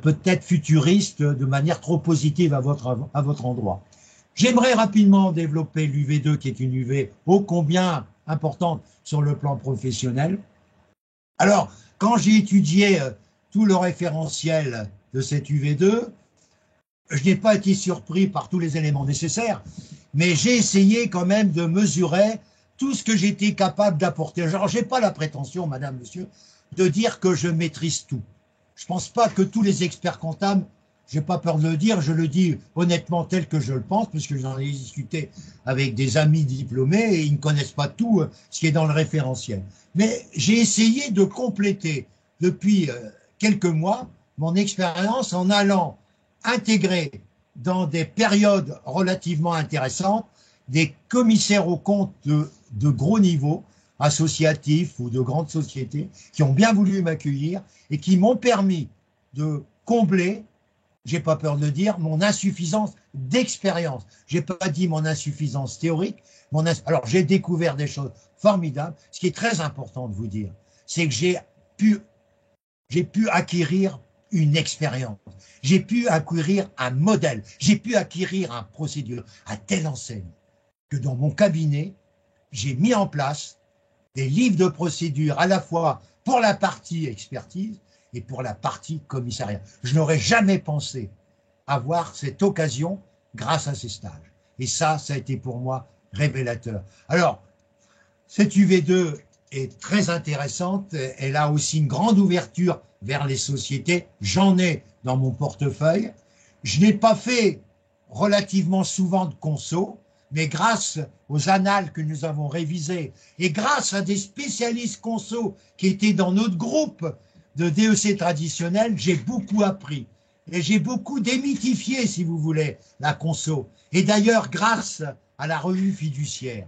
peut-être futuriste, de manière trop positive à votre endroit. J'aimerais rapidement développer l'UV2, qui est une UV ô combien importante sur le plan professionnel. Alors, quand j'ai étudié tout le référentiel de cette UV2, je n'ai pas été surpris par tous les éléments nécessaires, mais j'ai essayé quand même de mesurer tout ce que j'étais capable d'apporter. Alors, je n'ai pas la prétention, madame, monsieur, de dire que je maîtrise tout. Je ne pense pas que tous les experts comptables, je n'ai pas peur de le dire, je le dis honnêtement tel que je le pense, puisque j'en ai discuté avec des amis diplômés et ils ne connaissent pas tout ce qui est dans le référentiel. Mais j'ai essayé de compléter depuis quelques mois mon expérience en allant intégrer dans des périodes relativement intéressantes des commissaires aux comptes de gros niveau, associatifs ou de grandes sociétés, qui ont bien voulu m'accueillir et qui m'ont permis de combler, j'ai pas peur de le dire, mon insuffisance d'expérience. J'ai pas dit mon insuffisance théorique. Alors, j'ai découvert des choses formidables. Ce qui est très important de vous dire, c'est que j'ai pu acquérir une expérience. J'ai pu acquérir un modèle. J'ai pu acquérir un procédure à telle enseigne que dans mon cabinet, j'ai mis en place des livres de procédure à la fois pour la partie expertise et pour la partie commissariat. Je n'aurais jamais pensé avoir cette occasion grâce à ces stages. Et ça a été pour moi révélateur. Alors, cette UV2 est très intéressante. Elle a aussi une grande ouverture vers les sociétés. J'en ai dans mon portefeuille. Je n'ai pas fait relativement souvent de conso, mais grâce aux annales que nous avons révisées et grâce à des spécialistes conso qui étaient dans notre groupe de DEC traditionnel, j'ai beaucoup appris. Et j'ai beaucoup démythifié, si vous voulez, la conso. Et d'ailleurs, grâce à la revue fiduciaire,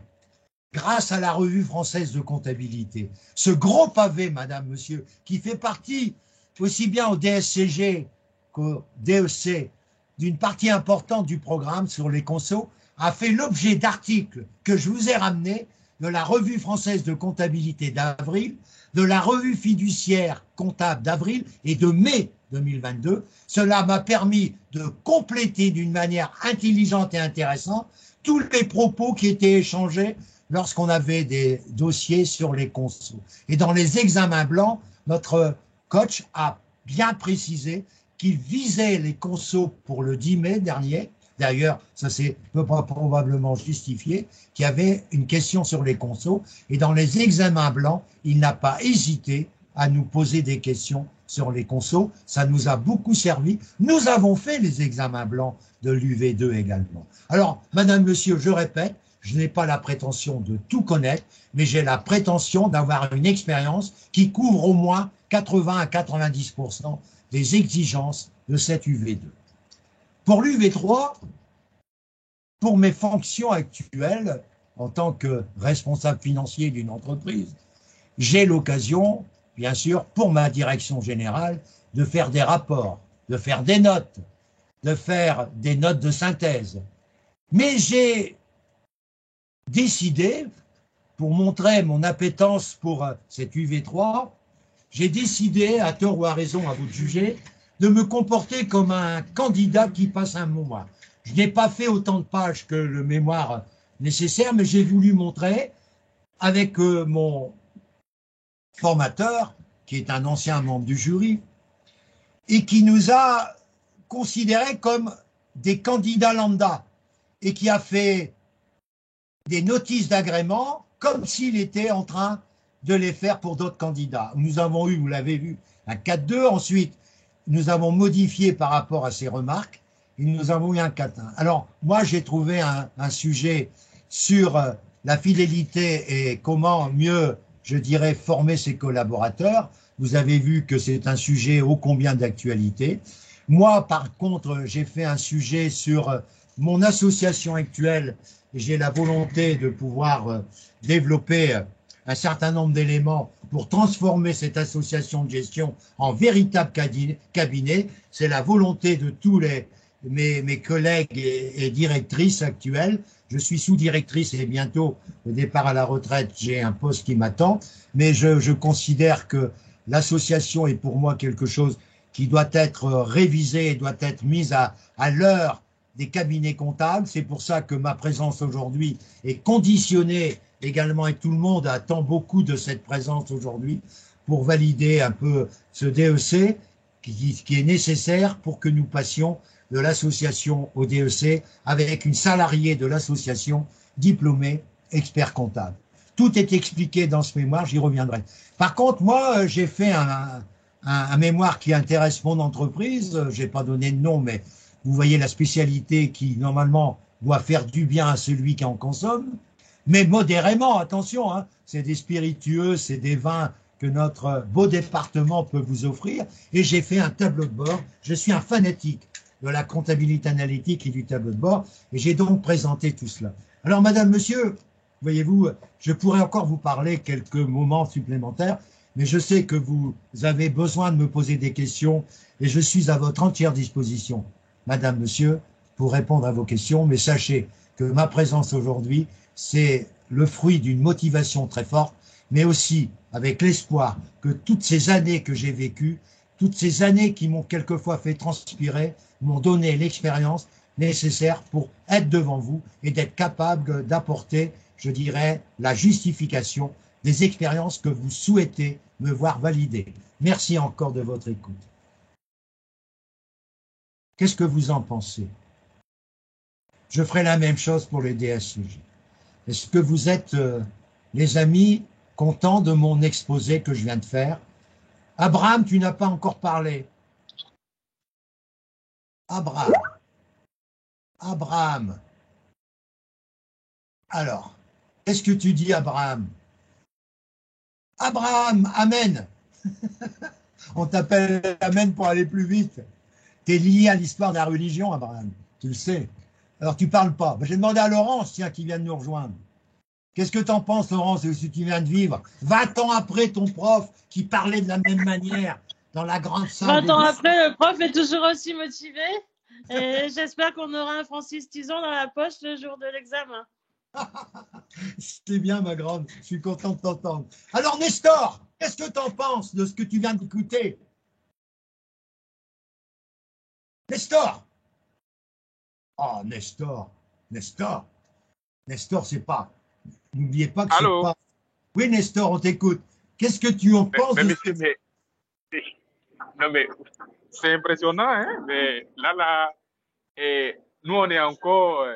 grâce à la revue française de comptabilité, ce gros pavé, madame, monsieur, qui fait partie aussi bien au DSCG qu'au DEC d'une partie importante du programme sur les consos, a fait l'objet d'articles que je vous ai ramenés de la revue française de comptabilité d'avril, de la revue fiduciaire comptable d'avril et de mai 2022. Cela m'a permis de compléter d'une manière intelligente et intéressante tous les propos qui étaient échangés lorsqu'on avait des dossiers sur les consos. Et dans les examens blancs, notre coach a bien précisé qu'il visait les consos pour le 10 mai dernier. D'ailleurs, ça s'est probablement justifié, qu'il y avait une question sur les consos. Et dans les examens blancs, il n'a pas hésité à nous poser des questions sur les consos. Ça nous a beaucoup servi. Nous avons fait les examens blancs de l'UV2 également. Alors, madame, monsieur, je répète, je n'ai pas la prétention de tout connaître, mais j'ai la prétention d'avoir une expérience qui couvre au moins 80 à 90% des exigences de cette UV2. Pour l'UV3, pour mes fonctions actuelles en tant que responsable financier d'une entreprise, j'ai l'occasion, bien sûr, pour ma direction générale, de faire des rapports, de faire des notes de synthèse. Mais j'ai décidé, pour montrer mon appétence pour cette UV3, j'ai décidé, à tort ou à raison, à vous de juger, de me comporter comme un candidat qui passe un mémoire. Je n'ai pas fait autant de pages que le mémoire nécessaire, mais j'ai voulu montrer, avec mon formateur, qui est un ancien membre du jury, et qui nous a considérés comme des candidats lambda, et qui a fait des notices d'agrément comme s'il était en train de les faire pour d'autres candidats. Nous avons eu, vous l'avez vu, un 4-2, ensuite nous avons modifié par rapport à ces remarques, et nous avons eu un 4-1. Alors, moi, j'ai trouvé un sujet sur la fidélité et comment mieux, je dirais, former ses collaborateurs. Vous avez vu que c'est un sujet ô combien d'actualité. Moi, par contre, j'ai fait un sujet sur mon association actuelle, et j'ai la volonté de pouvoir développer un certain nombre d'éléments pour transformer cette association de gestion en véritable cabinet. C'est la volonté de tous mes collègues et directrices actuelles. Je suis sous-directrice et bientôt, au départ à la retraite, j'ai un poste qui m'attend. Mais je considère que l'association est pour moi quelque chose qui doit être révisé et doit être mise à l'heure des cabinets comptables. C'est pour ça que ma présence aujourd'hui est conditionnée également, et tout le monde attend beaucoup de cette présence aujourd'hui pour valider un peu ce DEC qui est nécessaire pour que nous passions de l'association au DEC avec une salariée de l'association diplômée expert comptable. Tout est expliqué dans ce mémoire, j'y reviendrai. Par contre, moi, j'ai fait un mémoire qui intéresse mon entreprise. Je n'ai pas donné de nom, mais vous voyez la spécialité qui, normalement, doit faire du bien à celui qui en consomme. Mais modérément, attention, hein, c'est des spiritueux, c'est des vins que notre beau département peut vous offrir. Et j'ai fait un tableau de bord. Je suis un fanatique de la comptabilité analytique et du tableau de bord. Et j'ai donc présenté tout cela. Alors, madame, monsieur, voyez-vous, je pourrais encore vous parler quelques moments supplémentaires, mais je sais que vous avez besoin de me poser des questions et je suis à votre entière disposition, madame, monsieur, pour répondre à vos questions. Mais sachez que ma présence aujourd'hui, c'est le fruit d'une motivation très forte, mais aussi avec l'espoir que toutes ces années que j'ai vécues, toutes ces années qui m'ont quelquefois fait transpirer, m'ont donné l'expérience nécessaire pour être devant vous et d'être capable d'apporter, je dirais, la justification des expériences que vous souhaitez me voir valider. Merci encore de votre écoute. Qu'est-ce que vous en pensez? Je ferai la même chose pour les DSCG. Est-ce que vous êtes, les amis, contents de mon exposé que je viens de faire? Abraham, tu n'as pas encore parlé. Abraham. Abraham. Alors, qu'est-ce que tu dis, Abraham? Abraham, Amen. On t'appelle Amen pour aller plus vite. Tu es lié à l'histoire de la religion, Abraham. Tu le sais. Alors, tu parles pas. Ben, j'ai demandé à Laurence, tiens, qui vient de nous rejoindre. Qu'est-ce que tu en penses, Laurence, de ce que tu viens de vivre 20 ans après ton prof qui parlait de la même manière dans la grande salle. 20 ans après, le prof est toujours aussi motivé. Et j'espère qu'on aura un Francis Tison dans la poche le jour de l'examen. C'est bien, ma grande. Je suis content de t'entendre. Alors, Nestor, qu'est-ce que tu en penses de ce que tu viens d'écouter? Nestor. Oh, Nestor. Nestor. Nestor, c'est pas. N'oubliez pas que c'est pas. Oui, Nestor, on t'écoute. Qu'est-ce que tu en penses de monsieur, non, mais c'est impressionnant, hein? Mais là, nous, on est encore.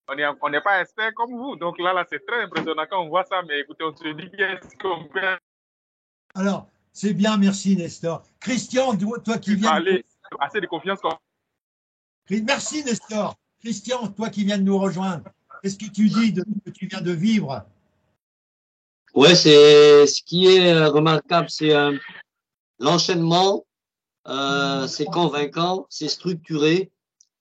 On n'est pas experts comme vous. Donc là, c'est très impressionnant quand on voit ça. Mais écoutez, on se dit qu'est-ce qu'on peut. Alors, c'est bien, merci, Nestor. Christian, toi qui viens. Assez de confiance. Merci, Nestor. Christian, toi qui viens de nous rejoindre, qu'est-ce que tu dis de ce que tu viens de vivre? Ouais, c'est ce qui est remarquable, c'est l'enchaînement, c'est convaincant, c'est structuré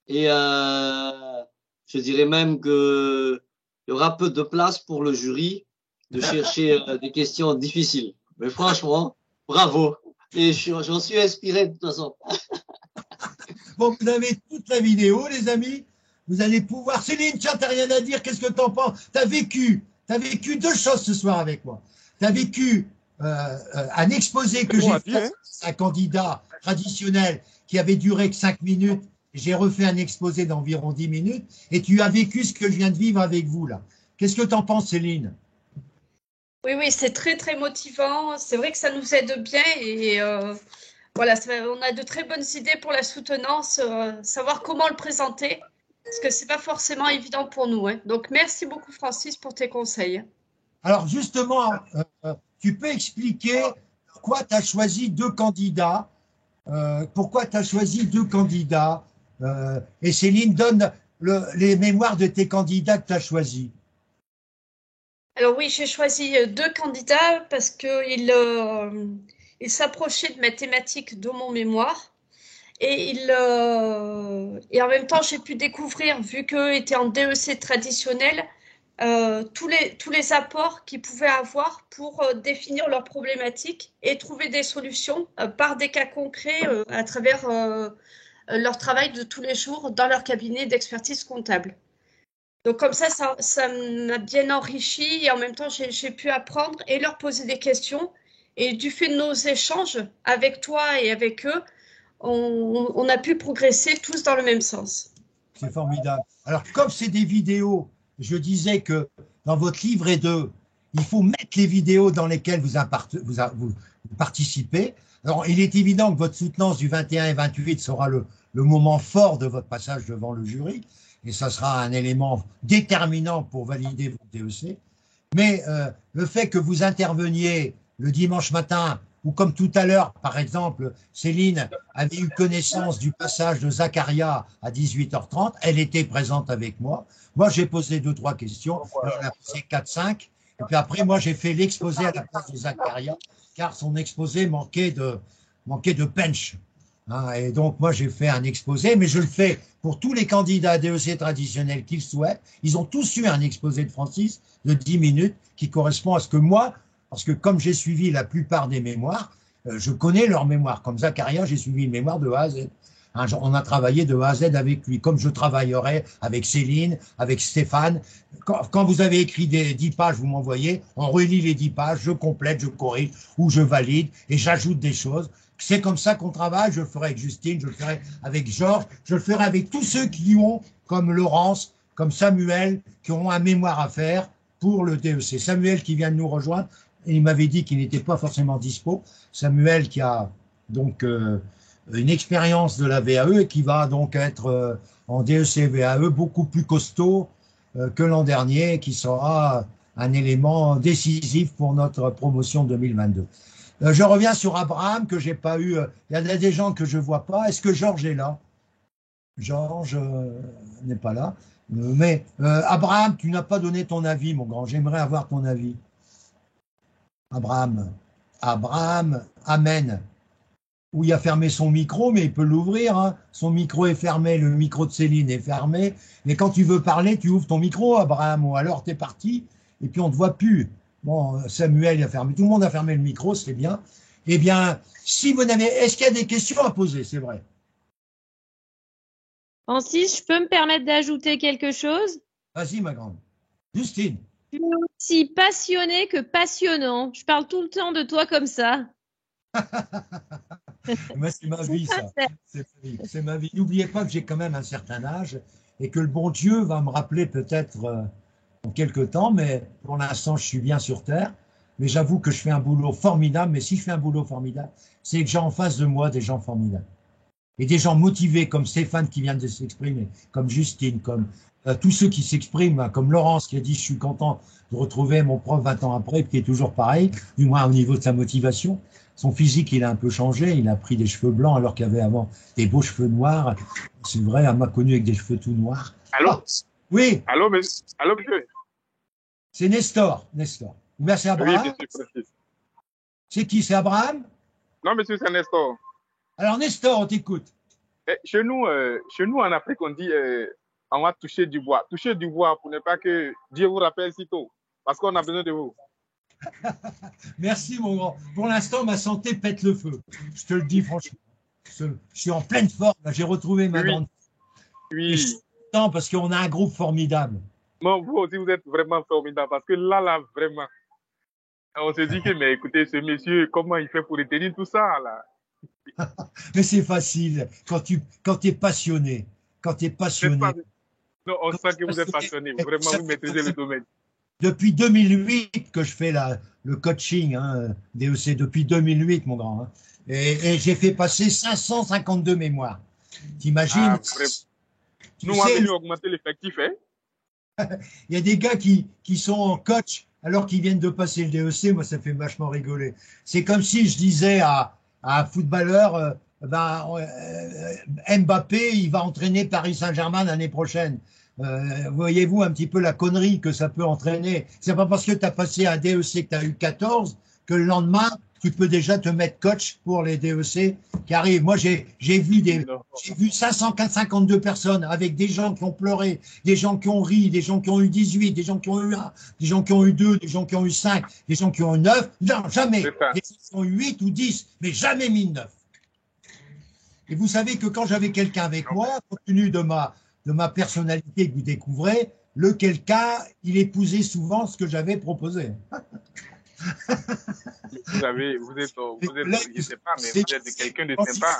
et je dirais même que il y aura peu de place pour le jury de chercher des questions difficiles. Mais franchement, bravo. Et j'en suis inspiré de toute façon. Bon, vous avez toute la vidéo, les amis. Vous allez pouvoir. Céline, tiens, t'as rien à dire. Qu'est-ce que t'en penses? T'as vécu deux choses ce soir avec moi. T'as vécu un exposé que j'ai fait à un candidat traditionnel qui avait duré que 5 minutes. J'ai refait un exposé d'environ 10 minutes. Et tu as vécu ce que je viens de vivre avec vous, là. Qu'est-ce que t'en penses, Céline? Oui, c'est très, très motivant. C'est vrai que ça nous aide bien et voilà, on a de très bonnes idées pour la soutenance, savoir comment le présenter, parce que c'est pas forcément évident pour nous. Hein. Donc, merci beaucoup, Francis, pour tes conseils. Alors, justement, tu peux expliquer pourquoi tu as choisi deux candidats et Céline, donne les mémoires de tes candidats que tu as choisis. Alors oui, j'ai choisi deux candidats parce qu'ils s'approchaient de ma thématique de mon mémoire et en même temps j'ai pu découvrir, vu qu'eux étaient en DEC traditionnel, tous les apports qu'ils pouvaient avoir pour définir leurs problématiques et trouver des solutions par des cas concrets à travers leur travail de tous les jours dans leur cabinet d'expertise comptable. Donc comme ça m'a bien enrichi et en même temps, j'ai pu apprendre et leur poser des questions. Et du fait de nos échanges avec toi et avec eux, on a pu progresser tous dans le même sens. C'est formidable. Alors, comme c'est des vidéos, je disais que dans votre livret 2, il faut mettre les vidéos dans lesquelles vous participez. Alors, il est évident que votre soutenance du 21 et 28 sera le moment fort de votre passage devant le jury. Et ça sera un élément déterminant pour valider votre DEC. Mais le fait que vous interveniez le dimanche matin, ou comme tout à l'heure, par exemple, Céline avait eu connaissance du passage de Zacharia à 18h30, elle était présente avec moi. Moi, j'ai posé 2-3 questions, elle en a posé 4-5, et puis après, moi, j'ai fait l'exposé à la place de Zacharia, car son exposé manquait de punch. Hein, et donc, moi, j'ai fait un exposé, mais je le fais pour tous les candidats à DEC traditionnels qu'ils souhaitent. Ils ont tous eu un exposé de Francis de 10 minutes qui correspond à ce que moi, parce que comme j'ai suivi la plupart des mémoires, je connais leurs mémoires. Comme Zacharia, j'ai suivi une mémoire de A à Z. Hein, on a travaillé de A à Z avec lui, comme je travaillerai avec Céline, avec Stéphane. Quand vous avez écrit des 10 pages, vous m'envoyez, on relit les 10 pages, je complète, je corrige ou je valide et j'ajoute des choses. C'est comme ça qu'on travaille, je le ferai avec Justine, je le ferai avec Georges, je le ferai avec tous ceux qui ont, comme Laurence, comme Samuel, qui auront un mémoire à faire pour le DEC. Samuel qui vient de nous rejoindre, il m'avait dit qu'il n'était pas forcément dispo. Samuel qui a donc une expérience de la VAE et qui va donc être en DEC VAE beaucoup plus costaud que l'an dernier, qui sera un élément décisif pour notre promotion 2022. Je reviens sur Abraham, que j'ai pas eu. Il y a des gens que je vois pas. Est-ce que Georges est là? Georges n'est pas là. Mais Abraham, tu n'as pas donné ton avis, mon grand. J'aimerais avoir ton avis. Abraham, Amen. Où il a fermé son micro, mais il peut l'ouvrir. Hein. Son micro est fermé, le micro de Céline est fermé. Mais quand tu veux parler, tu ouvres ton micro, Abraham, ou alors tu es parti, et puis on ne te voit plus. Bon, Samuel il a fermé, tout le monde a fermé le micro, c'est bien. Eh bien, si vous n'avez, est-ce qu'il y a des questions à poser, c'est vrai? Francis, je peux me permettre d'ajouter quelque chose? Vas-y, ma grande. Justine. Tu es aussi passionné que passionnant. Je parle tout le temps de toi comme ça. Moi, c'est ma vie, ça. C'est ma vie. N'oubliez pas que j'ai quand même un certain âge et que le bon Dieu va me rappeler peut-être en quelque temps, mais pour l'instant, je suis bien sur Terre. Mais j'avoue que je fais un boulot formidable. Mais si je fais un boulot formidable, c'est que j'ai en face de moi des gens formidables. Et des gens motivés comme Stéphane qui vient de s'exprimer, comme Justine, comme tous ceux qui s'expriment, hein, comme Laurence qui a dit « je suis content de retrouver mon prof 20 ans après », qui est toujours pareil, du moins au niveau de sa motivation. Son physique, il a un peu changé, il a pris des cheveux blancs alors qu'il avait avant des beaux cheveux noirs. C'est vrai, elle m'a connu avec des cheveux tout noirs. Allô? Ah, oui. Allô, monsieur? Allô, monsieur? C'est Nestor. Merci Oui, Abraham. monsieur. C'est qui? C'est Abraham? Non, monsieur, c'est Nestor. Alors Nestor, on t'écoute. Chez nous en Afrique, on dit on va toucher du bois. Toucher du bois pour ne pas que Dieu vous rappelle si tôt. Parce qu'on a besoin de vous. Merci, mon grand. Pour l'instant, ma santé pète le feu. Je te le dis franchement. Je suis en pleine forme. J'ai retrouvé ma grande. Oui. Et je suis content parce qu'on a un groupe formidable. Non, vous aussi, vous êtes vraiment formidable. Parce que là, vraiment, on se dit que, mais écoutez, ce monsieur, comment il fait pour retenir tout ça, là? Mais c'est facile. Quand tu es passionné. Non, on sent que vous êtes passionné. Vraiment, vous maîtrisez le domaine. Depuis 2008 que je fais le coaching, hein, DEC, depuis 2008, mon grand. Hein. Et j'ai fait passer 552 mémoires. T'imagines? Nous, on a venu augmenter l'effectif. Hein? Il y a des gars qui sont en coach alors qu'ils viennent de passer le DEC. Moi, ça fait vachement rigoler. C'est comme si je disais à un footballeur, Mbappé, il va entraîner Paris Saint-Germain l'année prochaine. Voyez-vous un petit peu la connerie que ça peut entraîner. C'est pas parce que tu as passé un DEC que tu as eu 14 que le lendemain, tu peux déjà te mettre coach pour les DEC qui arrivent. Moi, j'ai vu 552 personnes avec des gens qui ont pleuré, des gens qui ont ri, des gens qui ont eu 18, des gens qui ont eu 1, des gens qui ont eu 2, des gens qui ont eu 5, des gens qui ont eu 9. Non, jamais. Des gens qui ont eu 8 ou 10, mais jamais mis 9. Et vous savez que quand j'avais quelqu'un avec moi, compte tenu de ma personnalité que vous découvrez, le quelqu'un, il épousait souvent ce que j'avais proposé. Vous êtes je sais pas, mais vous êtes quelqu'un de sympa.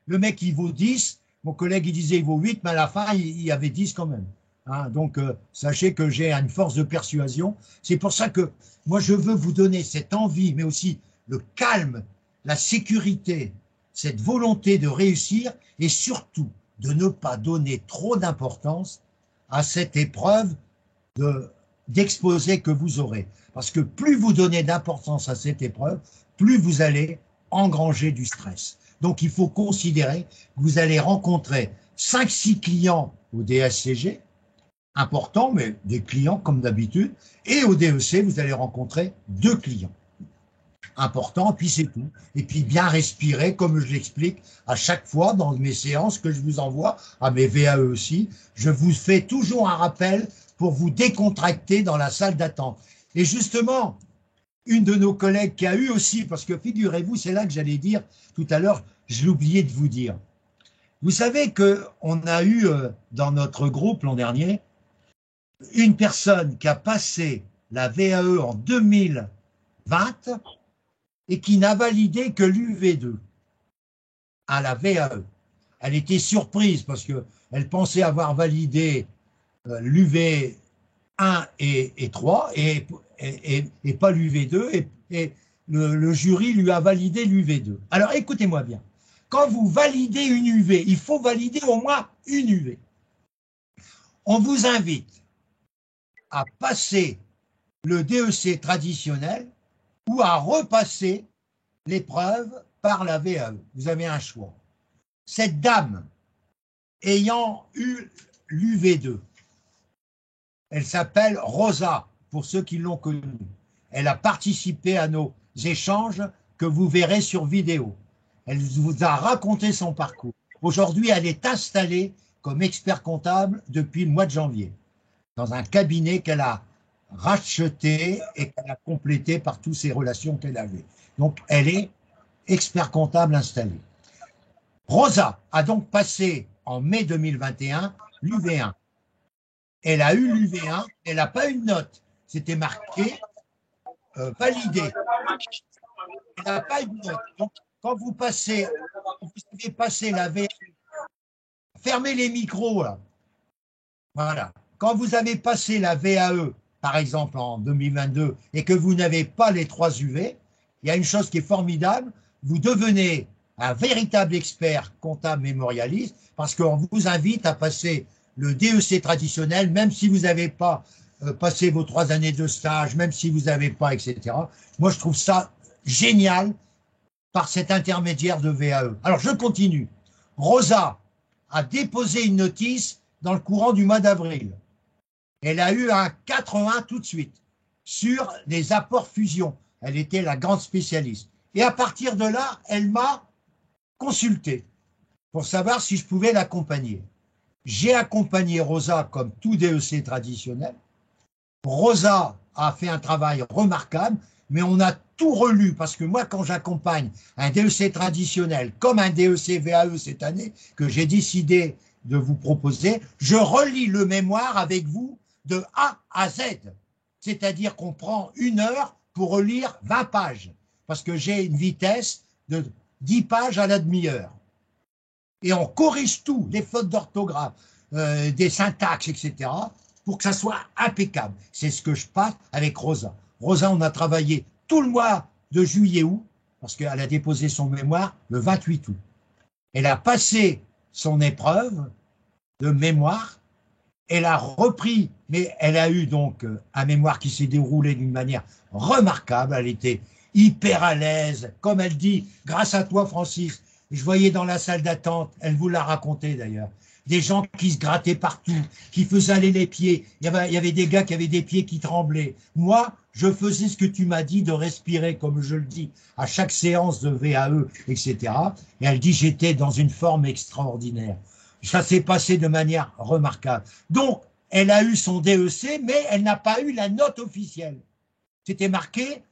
Le mec, il vaut 10, mon collègue, il disait il vaut 8, mais à la fin, il y avait 10 quand même. Hein, donc, sachez que j'ai une force de persuasion. C'est pour ça que moi, je veux vous donner cette envie, mais aussi le calme, la sécurité, cette volonté de réussir et surtout de ne pas donner trop d'importance à cette épreuve d'exposé que vous aurez. Parce que plus vous donnez d'importance à cette épreuve, plus vous allez engranger du stress. Donc, il faut considérer que vous allez rencontrer 5-6 clients au DSCG, importants, mais des clients comme d'habitude, et au DEC, vous allez rencontrer 2 clients importants, puis c'est tout. Et puis bien respirer, comme je l'explique à chaque fois dans mes séances que je vous envoie, à mes VAE aussi, je vous fais toujours un rappel pour vous décontracter dans la salle d'attente. Et justement, une de nos collègues qui a eu aussi, parce que figurez-vous, c'est là que j'allais dire tout à l'heure, je l'ai oublié de vous dire. Vous savez qu'on a eu dans notre groupe l'an dernier, une personne qui a passé la VAE en 2020 et qui n'a validé que l'UV2 à la VAE. Elle était surprise parce qu'elle pensait avoir validé l'UV1 et 3 et pas l'UV2 et le jury lui a validé l'UV2. Alors écoutez-moi bien, quand vous validez une UV, il faut valider au moins une UV. On vous invite à passer le DEC traditionnel ou à repasser l'épreuve par la VAE. Vous avez un choix. Cette dame ayant eu l'UV2. Elle s'appelle Rosa, pour ceux qui l'ont connue. Elle a participé à nos échanges que vous verrez sur vidéo. Elle vous a raconté son parcours. Aujourd'hui, elle est installée comme expert comptable depuis le mois de janvier, dans un cabinet qu'elle a racheté et qu'elle a complété par toutes ces relations qu'elle avait. Donc, elle est expert comptable installée. Rosa a donc passé en mai 2021 l'UV1. Elle a eu l'UV1, elle n'a pas eu de note. C'était marqué validé. Elle n'a pas eu de note. Donc, quand vous avez passé la VAE, fermez les micros là. Voilà. Quand vous avez passé la VAE, par exemple en 2022, et que vous n'avez pas les 3 UV, il y a une chose qui est formidable, vous devenez un véritable expert comptable mémorialiste, parce qu'on vous invite à passer le DEC traditionnel, même si vous n'avez pas passé vos 3 années de stage, même si vous n'avez pas, etc. Moi, je trouve ça génial par cet intermédiaire de VAE. Alors, je continue. Rosa a déposé une notice dans le courant du mois d'avril. Elle a eu un 4.1 tout de suite sur les apports fusion. Elle était la grande spécialiste. Et à partir de là, elle m'a consulté pour savoir si je pouvais l'accompagner. J'ai accompagné Rosa comme tout DEC traditionnel. Rosa a fait un travail remarquable, mais on a tout relu, parce que moi, quand j'accompagne un DEC traditionnel comme un DEC VAE cette année, que j'ai décidé de vous proposer, je relis le mémoire avec vous de A à Z. C'est-à-dire qu'on prend 1 heure pour relire 20 pages, parce que j'ai une vitesse de 10 pages à la demi-heure. Et on corrige tout, les fautes d'orthographe, des syntaxes, etc., pour que ça soit impeccable. C'est ce que je passe avec Rosa. Rosa, on a travaillé tout le mois de juillet-août, parce qu'elle a déposé son mémoire le 28 août. Elle a passé son épreuve de mémoire, elle a repris, mais elle a eu donc un mémoire qui s'est déroulé d'une manière remarquable, elle était hyper à l'aise, comme elle dit, grâce à toi Francis, je voyais dans la salle d'attente, elle vous l'a raconté d'ailleurs, des gens qui se grattaient partout, qui faisaient aller les pieds, il y avait des gars qui avaient des pieds qui tremblaient. Moi, je faisais ce que tu m'as dit de respirer, comme je le dis, à chaque séance de VAE, etc. Et elle dit, j'étais dans une forme extraordinaire. Ça s'est passé de manière remarquable. Donc, elle a eu son DEC, mais elle n'a pas eu la note officielle. C'était marqué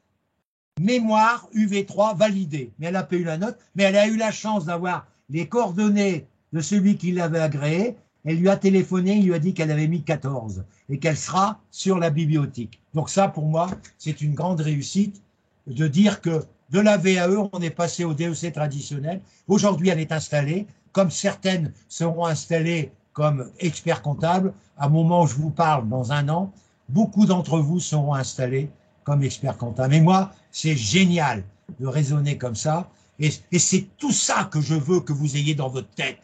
mémoire UV3 validé, mais elle n'a pas eu la note, mais elle a eu la chance d'avoir les coordonnées de celui qui l'avait agréé. Elle lui a téléphoné, il lui a dit qu'elle avait mis 14 et qu'elle sera sur la bibliothèque. Donc ça, pour moi, c'est une grande réussite de dire que de la VAE, on est passé au DEC traditionnel. Aujourd'hui, elle est installée, comme certaines seront installées comme experts comptables. À un moment où je vous parle, dans 1 an, beaucoup d'entre vous seront installés comme experts comptables. Et moi, c'est génial de raisonner comme ça. Et c'est tout ça que je veux que vous ayez dans votre tête.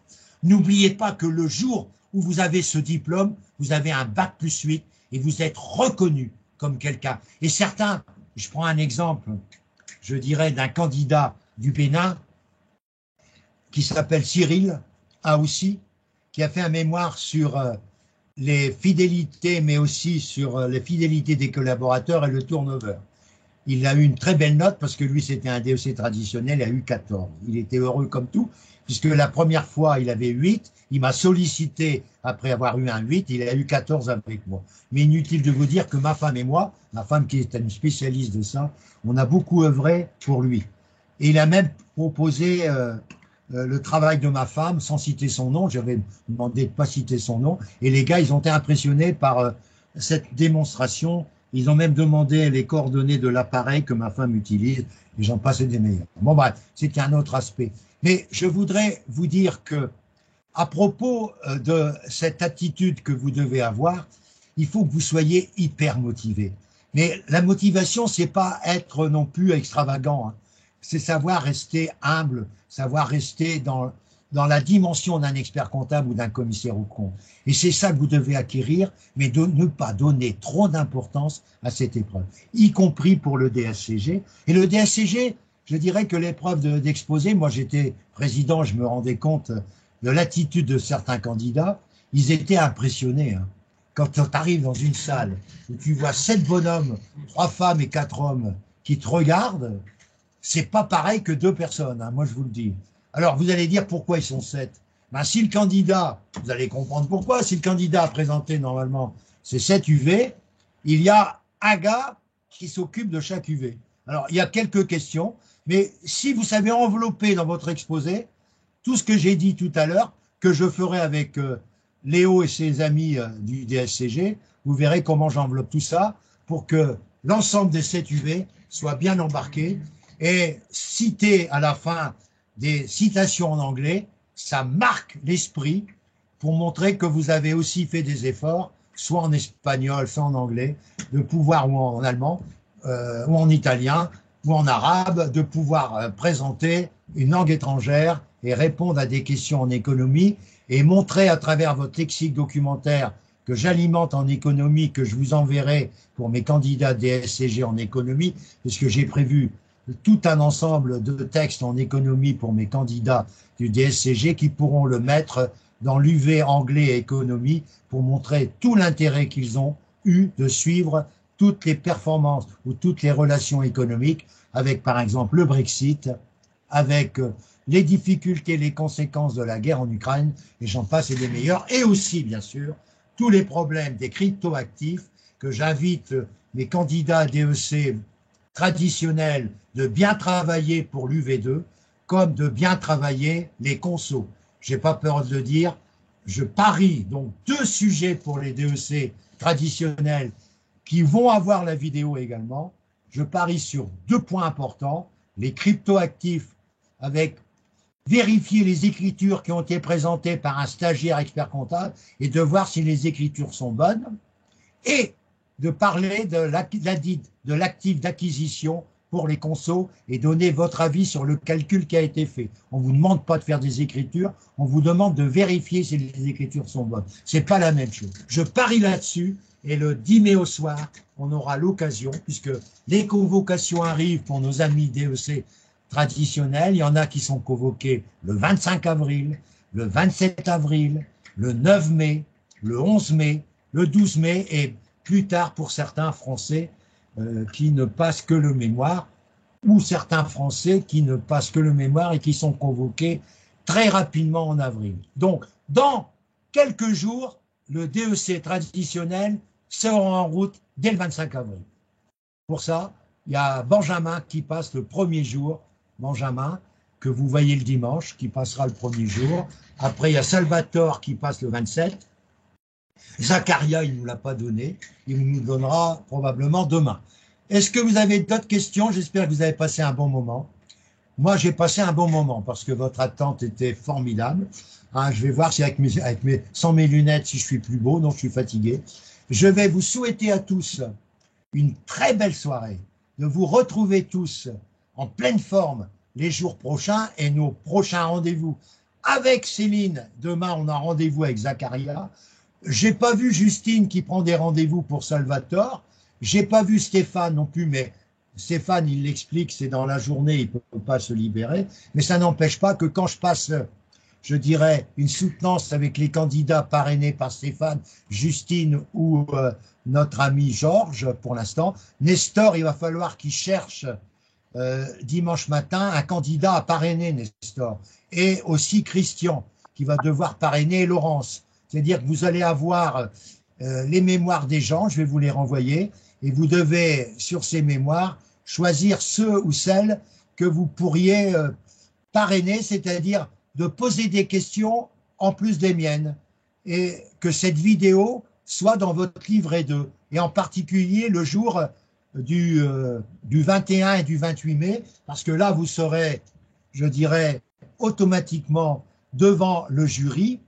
N'oubliez pas que le jour où vous avez ce diplôme, vous avez un bac+8 et vous êtes reconnu comme quelqu'un. Et certains, je prends un exemple, je dirais, d'un candidat du Bénin qui s'appelle Cyril Aoussi, qui a fait un mémoire sur les fidélités, mais aussi sur les fidélités des collaborateurs et le turnover. Il a eu une très belle note parce que lui, c'était un DEC traditionnel, il a eu 14. Il était heureux comme tout, puisque la première fois, il avait 8. Il m'a sollicité après avoir eu un 8, il a eu 14 avec moi. Mais inutile de vous dire que ma femme et moi, ma femme qui est une spécialiste de ça, on a beaucoup œuvré pour lui. Et il a même proposé le travail de ma femme sans citer son nom. J'avais demandé de ne pas citer son nom. Et les gars, ils ont été impressionnés par cette démonstration. Ils ont même demandé les coordonnées de l'appareil que ma femme utilise. Et j'en passe des meilleurs. Bon, bref, c'est un autre aspect. Mais je voudrais vous dire que, à propos de cette attitude que vous devez avoir, il faut que vous soyez hyper motivé. Mais la motivation, c'est pas être non plus extravagant, hein. C'est savoir rester humble, savoir rester dans la dimension d'un expert comptable ou d'un commissaire aux comptes. Et c'est ça que vous devez acquérir, mais de ne pas donner trop d'importance à cette épreuve, y compris pour le DSCG. Et le DSCG, je dirais que l'épreuve d'exposé, moi j'étais président, je me rendais compte de l'attitude de certains candidats, ils étaient impressionnés. Hein. Quand tu arrives dans une salle où tu vois 7 bonhommes, 3 femmes et 4 hommes qui te regardent, c'est pas pareil que 2 personnes, hein, moi je vous le dis. Alors vous allez dire pourquoi ils sont 7. Ben, si le candidat, vous allez comprendre pourquoi, si le candidat a présenté normalement ces 7 UV, il y a un gars qui s'occupe de chaque UV. Alors il y a quelques questions, mais si vous savez envelopper dans votre exposé tout ce que j'ai dit tout à l'heure, que je ferai avec Léo et ses amis du DSCG, vous verrez comment j'enveloppe tout ça pour que l'ensemble des 7 UV soit bien embarqué et citer à la fin des citations en anglais, ça marque l'esprit pour montrer que vous avez aussi fait des efforts, soit en espagnol, soit en anglais, de pouvoir, ou en allemand, ou en italien, ou en arabe, de pouvoir présenter une langue étrangère et répondre à des questions en économie et montrer à travers votre lexique documentaire que j'alimente en économie, que je vous enverrai pour mes candidats DSCG en économie, puisque j'ai prévu tout un ensemble de textes en économie pour mes candidats du DSCG qui pourront le mettre dans l'UV anglais et économie pour montrer tout l'intérêt qu'ils ont eu de suivre toutes les performances ou toutes les relations économiques avec, par exemple, le Brexit, avec les difficultés, les conséquences de la guerre en Ukraine, et j'en passe et des meilleurs, et aussi, bien sûr, tous les problèmes des cryptoactifs que j'invite mes candidats DEC traditionnels de bien travailler pour l'UV2, comme de bien travailler les consos. J'ai pas peur de le dire, je parie donc 2 sujets pour les DEC traditionnels qui vont avoir la vidéo également. Je parie sur 2 points importants, les cryptoactifs avec vérifier les écritures qui ont été présentées par un stagiaire expert comptable et de voir si les écritures sont bonnes, et de parler de l'actif d'acquisition pour les consos et donner votre avis sur le calcul qui a été fait. On ne vous demande pas de faire des écritures, on vous demande de vérifier si les écritures sont bonnes. C'est pas la même chose. Je parie là-dessus et le 10 mai au soir, on aura l'occasion, puisque les convocations arrivent pour nos amis DEC traditionnels, il y en a qui sont convoqués le 25 avril, le 27 avril, le 9 mai, le 11 mai, le 12 mai et plus tard pour certains Français qui ne passent que le mémoire, ou certains Français qui ne passent que le mémoire et qui sont convoqués très rapidement en avril. Donc, dans quelques jours, le DEC traditionnel sera en route dès le 25 avril. Pour ça, il y a Benjamin qui passe le premier jour, Benjamin, que vous voyez le dimanche, qui passera le premier jour. Après, il y a Salvatore qui passe le 27. Zacharia, il ne nous l'a pas donné. Il nous donnera probablement demain. Est-ce que vous avez d'autres questions? J'espère que vous avez passé un bon moment. Moi, j'ai passé un bon moment parce que votre attente était formidable. Hein, je vais voir si sans mes lunettes, si je suis plus beau. Non, je suis fatigué. Je vais vous souhaiter à tous une très belle soirée, de vous retrouver tous en pleine forme les jours prochains et nos prochains rendez-vous avec Céline. Demain, on a rendez-vous avec Zacharia. J'ai pas vu Justine qui prend des rendez-vous pour Salvatore. J'ai pas vu Stéphane non plus, mais Stéphane, il l'explique, c'est dans la journée, il peut pas se libérer. Mais ça n'empêche pas que quand je passe, je dirais, une soutenance avec les candidats parrainés par Stéphane, Justine ou notre ami Georges, pour l'instant, Nestor, il va falloir qu'il cherche dimanche matin un candidat à parrainer, Nestor. Et aussi Christian, qui va devoir parrainer Laurence. C'est-à-dire que vous allez avoir les mémoires des gens, je vais vous les renvoyer, et vous devez, sur ces mémoires, choisir ceux ou celles que vous pourriez parrainer, c'est-à-dire de poser des questions en plus des miennes, et que cette vidéo soit dans votre livret 2, et en particulier le jour du 21 et du 28 mai, parce que là, vous serez, je dirais, automatiquement devant le jury,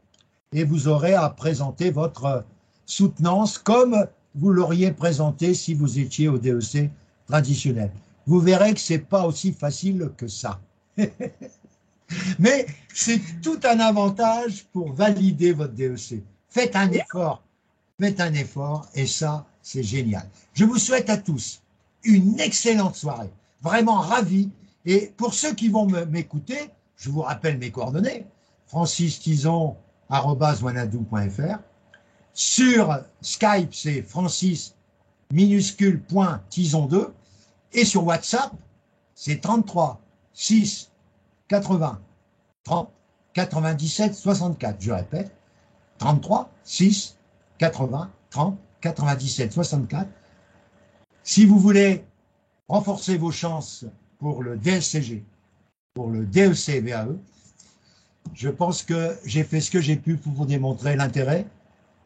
et vous aurez à présenter votre soutenance comme vous l'auriez présenté si vous étiez au DEC traditionnel. Vous verrez que ce n'est pas aussi facile que ça. Mais c'est tout un avantage pour valider votre DEC. Faites un effort, et ça, c'est génial. Je vous souhaite à tous une excellente soirée, vraiment ravi. Et pour ceux qui vont m'écouter, je vous rappelle mes coordonnées, francistison@wanadoo.fr. Sur Skype, c'est Francis minuscule point Tison 2. Et sur WhatsApp, c'est 33 6 80 30 97 64. Je répète, 33 6 80 30 97 64. Si vous voulez renforcer vos chances pour le DSCG, pour le DEC VAE, je pense que j'ai fait ce que j'ai pu pour vous démontrer l'intérêt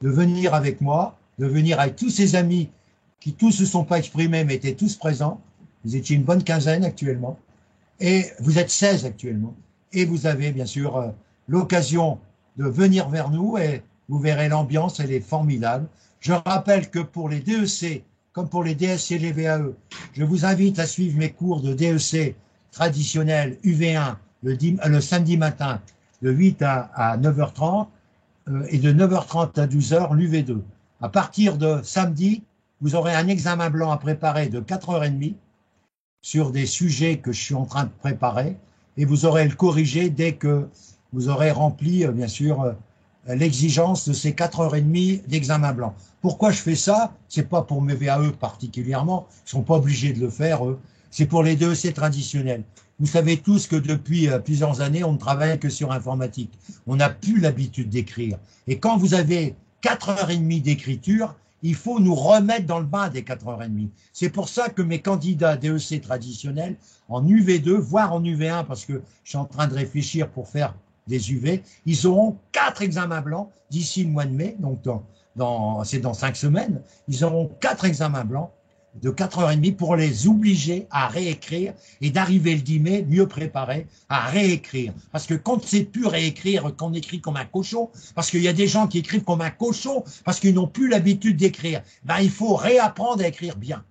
de venir avec moi, de venir avec tous ces amis qui tous ne se sont pas exprimés mais étaient tous présents. Vous étiez une bonne quinzaine actuellement, et vous êtes 16 actuellement, et vous avez bien sûr l'occasion de venir vers nous, et vous verrez l'ambiance, elle est formidable. Je rappelle que pour les DEC, comme pour les DSCG VAE, je vous invite à suivre mes cours de DEC traditionnels UV1 le samedi matin de 8 à 9h30 et de 9h30 à 12h l'UV2. À partir de samedi, vous aurez un examen blanc à préparer de 4h30 sur des sujets que je suis en train de préparer, et vous aurez le corriger dès que vous aurez rempli, bien sûr, l'exigence de ces 4h30 d'examen blanc. Pourquoi je fais ça? C'est pas pour mes VAE particulièrement, ils sont pas obligés de le faire, eux. C'est pour les DEC traditionnels. Vous savez tous que depuis plusieurs années, on ne travaille que sur informatique. On n'a plus l'habitude d'écrire. Et quand vous avez 4h30 d'écriture, il faut nous remettre dans le bain des 4h30. C'est pour ça que mes candidats DEC traditionnels, en UV2, voire en UV1, parce que je suis en train de réfléchir pour faire des UV, ils auront 4 examens blancs d'ici le mois de mai, donc c'est dans 5 semaines, ils auront 4 examens blancs de 4h30 pour les obliger à réécrire et d'arriver le 10 mai mieux préparés à réécrire. Parce que quand c'est plus réécrire, qu'on écrit comme un cochon, parce qu'il y a des gens qui écrivent comme un cochon, parce qu'ils n'ont plus l'habitude d'écrire, ben, il faut réapprendre à écrire bien.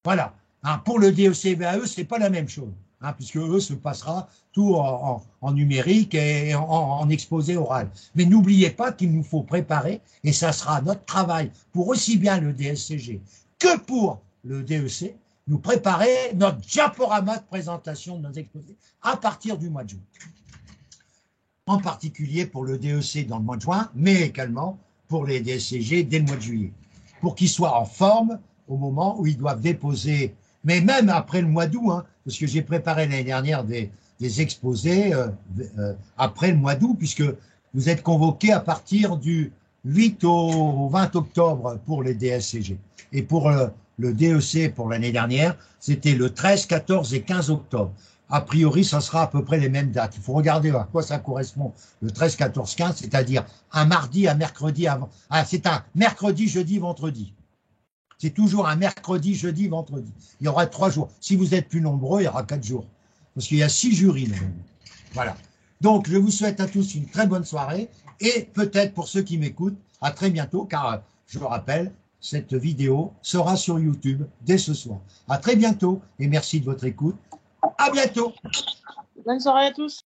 Voilà. Hein, pour le DEC VAE, c'est pas la même chose, hein, puisque eux se passera tout en numérique et en exposé oral. Mais n'oubliez pas qu'il nous faut préparer, et ça sera notre travail pour aussi bien le DSCG que pour le DEC, nous préparer notre diaporama de présentation de nos exposés à partir du mois de juin. En particulier pour le DEC dans le mois de juin, mais également pour les DSCG dès le mois de juillet, pour qu'ils soient en forme au moment où ils doivent déposer, mais même après le mois d'août, hein, parce que j'ai préparé l'année dernière des exposés après le mois d'août, puisque vous êtes convoqués à partir du 8 au 20 octobre pour les DSCG. Et pour le DEC pour l'année dernière, c'était le 13, 14 et 15 octobre. A priori, ça sera à peu près les mêmes dates. Il faut regarder à quoi ça correspond, le 13, 14, 15, c'est-à-dire un mardi, un mercredi avant. Ah, c'est un mercredi, jeudi, vendredi. C'est toujours un mercredi, jeudi, vendredi. Il y aura 3 jours. Si vous êtes plus nombreux, il y aura 4 jours. Parce qu'il y a 6 jurys. Voilà. Donc, je vous souhaite à tous une très bonne soirée. Et peut-être pour ceux qui m'écoutent, à très bientôt, car je le rappelle, cette vidéo sera sur YouTube dès ce soir. À très bientôt et merci de votre écoute. À bientôt. Bonne soirée à tous.